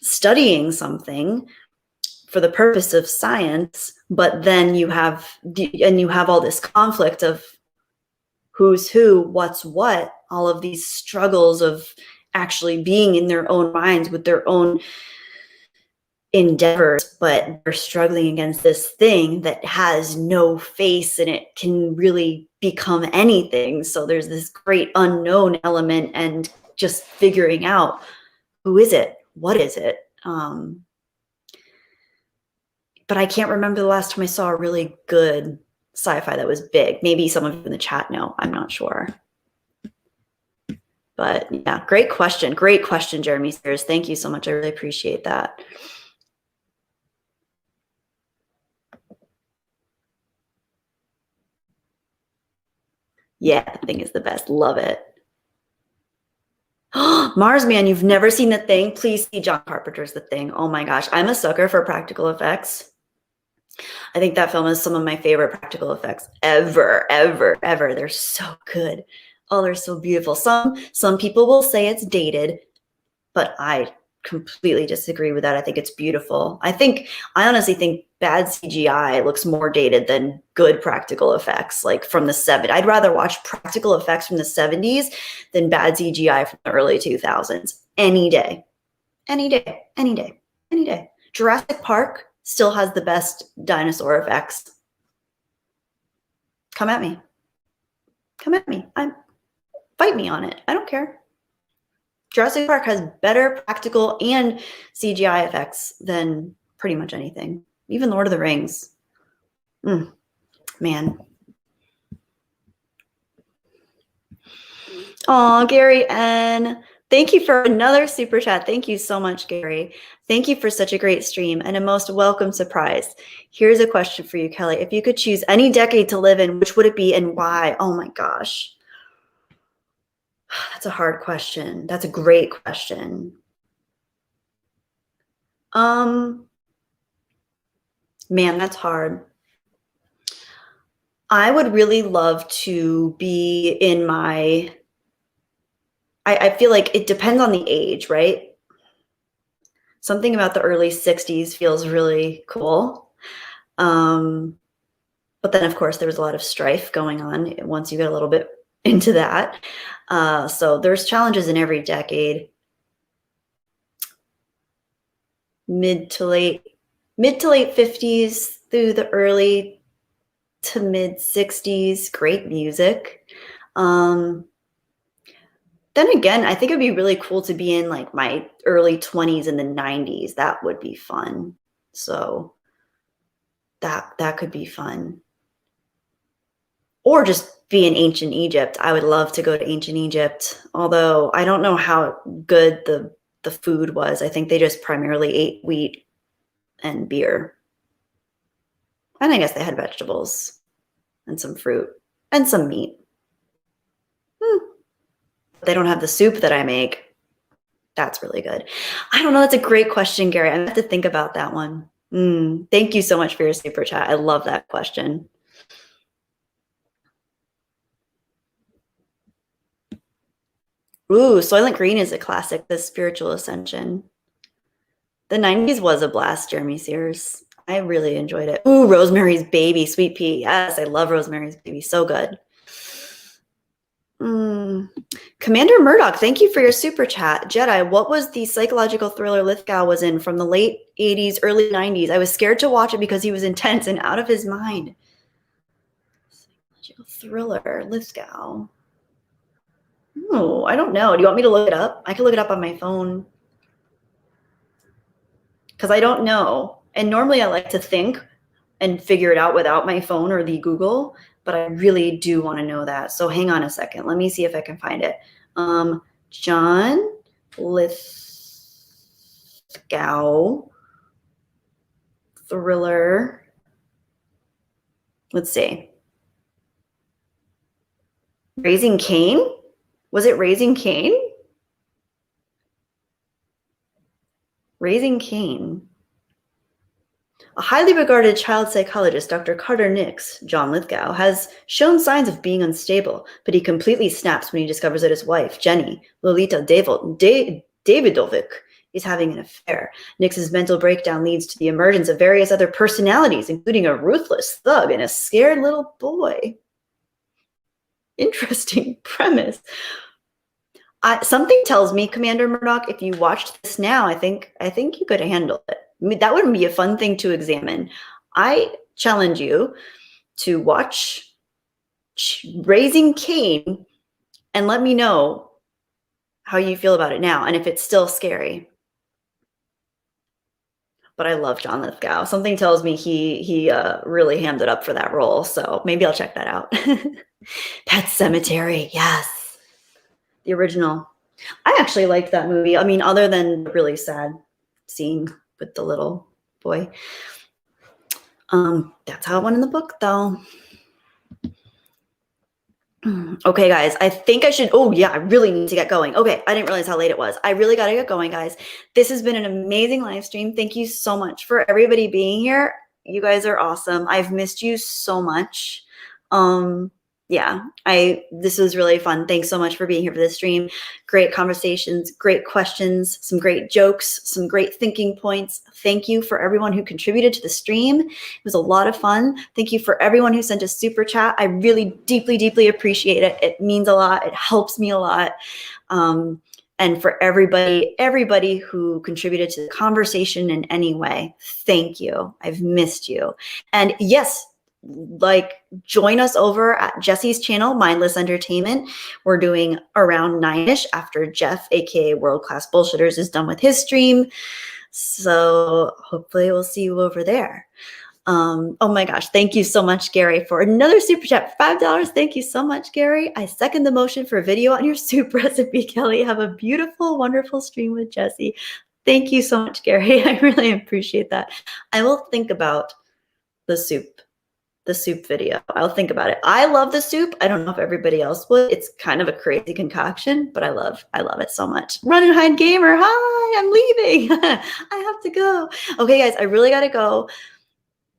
S1: studying something for the purpose of science, but then you have all this conflict of who's who, what's what, all of these struggles of actually being in their own minds with their own endeavors, but they're struggling against this thing that has no face and it can really become anything. So there's this great unknown element and just figuring out, who is it? What is it? but I can't remember the last time I saw a really good sci-fi that was big. Maybe some of you in the chat know. I'm not sure. But yeah, great question. Great question, Jeremy Spears. Thank you so much. I really appreciate that. Yeah, The Thing is the best. Love it. Mars Man, you've never seen The Thing? Please see John Carpenter's The Thing. Oh my gosh, I'm a sucker for practical effects. I think that film is some of my favorite practical effects ever. They're so good. Oh, they're so beautiful. Some people will say it's dated, but I completely disagree with that. I think it's beautiful. I honestly think bad CGI looks more dated than good practical effects, like from the 70s. I'd rather watch practical effects from the 70s than bad CGI from the early 2000s. Any day. Jurassic Park still has the best dinosaur effects. Come at me. Fight me on it. I don't care. Jurassic Park has better practical and CGI effects than pretty much anything. Even Lord of the Rings. Man. Oh, Gary N. Thank you for another super chat. Thank you so much, Gary. Thank you for such a great stream and a most welcome surprise. Here's a question for you, Kelly. If you could choose any decade to live in, which would it be and why? Oh my gosh. That's a hard question. That's a great question. Man, that's hard. I would really love to be in my, I feel like it depends on the age, right? Something about the early 60s feels really cool. But then, of course, there was a lot of strife going on once you get a little bit into that. So there's challenges in every decade. Mid to late 50s through the early to mid 60s, great music. Then again, I think it'd be really cool to be in like my early 20s in the 90s. That would be fun. So that could be fun. Or just be in ancient Egypt. I would love to go to ancient Egypt, although I don't know how good the food was. I think they just primarily ate wheat and beer. And I guess they had vegetables and some fruit and some meat. They don't have the soup that I make. That's really good. I don't know. That's a great question, Gary. I have to think about that one. Thank you so much for your super chat. I love that question. Ooh, Soylent Green is a classic, The Spiritual Ascension. The 90s was a blast, Jeremy Sears. I really enjoyed it. Ooh, Rosemary's Baby, Sweet Pea. Yes, I love Rosemary's Baby. So good. Commander Murdoch, thank you for your super chat. Jedi, what was the psychological thriller Lithgow was in from the late 80s, early 90s? I was scared to watch it because he was intense and out of his mind. Psychological thriller, Lithgow. Oh, I don't know. Do you want me to look it up? I can look it up on my phone. Because I don't know. And normally I like to think and figure it out without my phone or the Google, but I really do want to know that. So hang on a second. Let me see if I can find it. John Lithgow thriller. Let's see. Raising Cain? Was it Raising Cain? Raising Cain. A highly regarded child psychologist, Dr. Carter Nix, John Lithgow, has shown signs of being unstable, but he completely snaps when he discovers that his wife, Jenny, Lolita Davidovic, is having an affair. Nix's mental breakdown leads to the emergence of various other personalities, including a ruthless thug and a scared little boy. Interesting premise. Something tells me, Commander Murdoch, if you watched this now, I think you could handle it. I mean, that would be a fun thing to examine. I challenge you to watch Raising Cain and let me know how you feel about it now and if it's still scary. but I love John Lithgow. Something tells me he really hammed it up for that role. So maybe I'll check that out. Pet Sematary. Yes. The original. I actually liked that movie. I mean, other than the really sad scene with the little boy. That's how it went in the book, though. Okay, guys, I think I should, oh yeah, I really need to get going. Okay, I didn't realize how late it was. I really got to get going, guys. This has been an amazing live stream. Thank you so much for everybody being here. You guys are awesome. I've missed you so much. Yeah, this was really fun. Thanks so much for being here for this stream. Great conversations, great questions, some great jokes, some great thinking points. Thank you for everyone who contributed to the stream. It was a lot of fun. Thank you for everyone who sent a super chat. I really deeply, deeply appreciate it. It means a lot. It helps me a lot. And for everybody who contributed to the conversation in any way, thank you. I've missed you. And yes, join us over at Jesse's channel, Mindless Entertainment. We're doing around 9ish after Jeff, aka World Class Bullshitters, is done with his stream. So hopefully we'll see you over there. Oh my gosh, thank you so much, Gary, for another super chat for $5. Thank you so much, Gary. I second the motion for a video on your soup recipe, Kelly. Have a beautiful, wonderful stream with Jesse. Thank you so much, Gary. I really appreciate that. I will think about the soup video. I'll think about it. I love the soup. I don't know if everybody else would. It's kind of a crazy concoction, but I love it so much. Run and hide gamer. Hi, I'm leaving. I have to go. Okay, guys, I really got to go.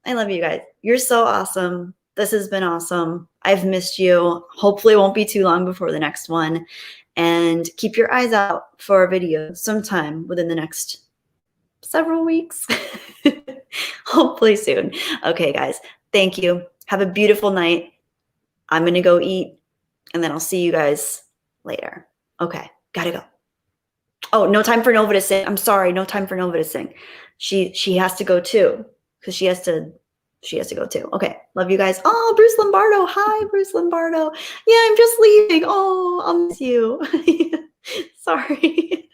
S1: I love you guys. You're so awesome. This has been awesome. I've missed you. Hopefully it won't be too long before the next one. And keep your eyes out for a video sometime within the next several weeks. Hopefully soon. Okay, guys. Thank you. Have a beautiful night. I'm going to go eat, and then I'll see you guys later. Okay, gotta go. Oh, no time for Nova to sing. I'm sorry, no time for Nova to sing. She has to go too, because she has to go too. Okay, love you guys. Oh, Bruce Lombardo. Hi, Bruce Lombardo. Yeah, I'm just leaving. Oh, I'll miss you. Sorry.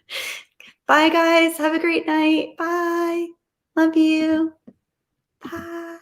S1: Bye, guys. Have a great night. Bye. Love you. Bye.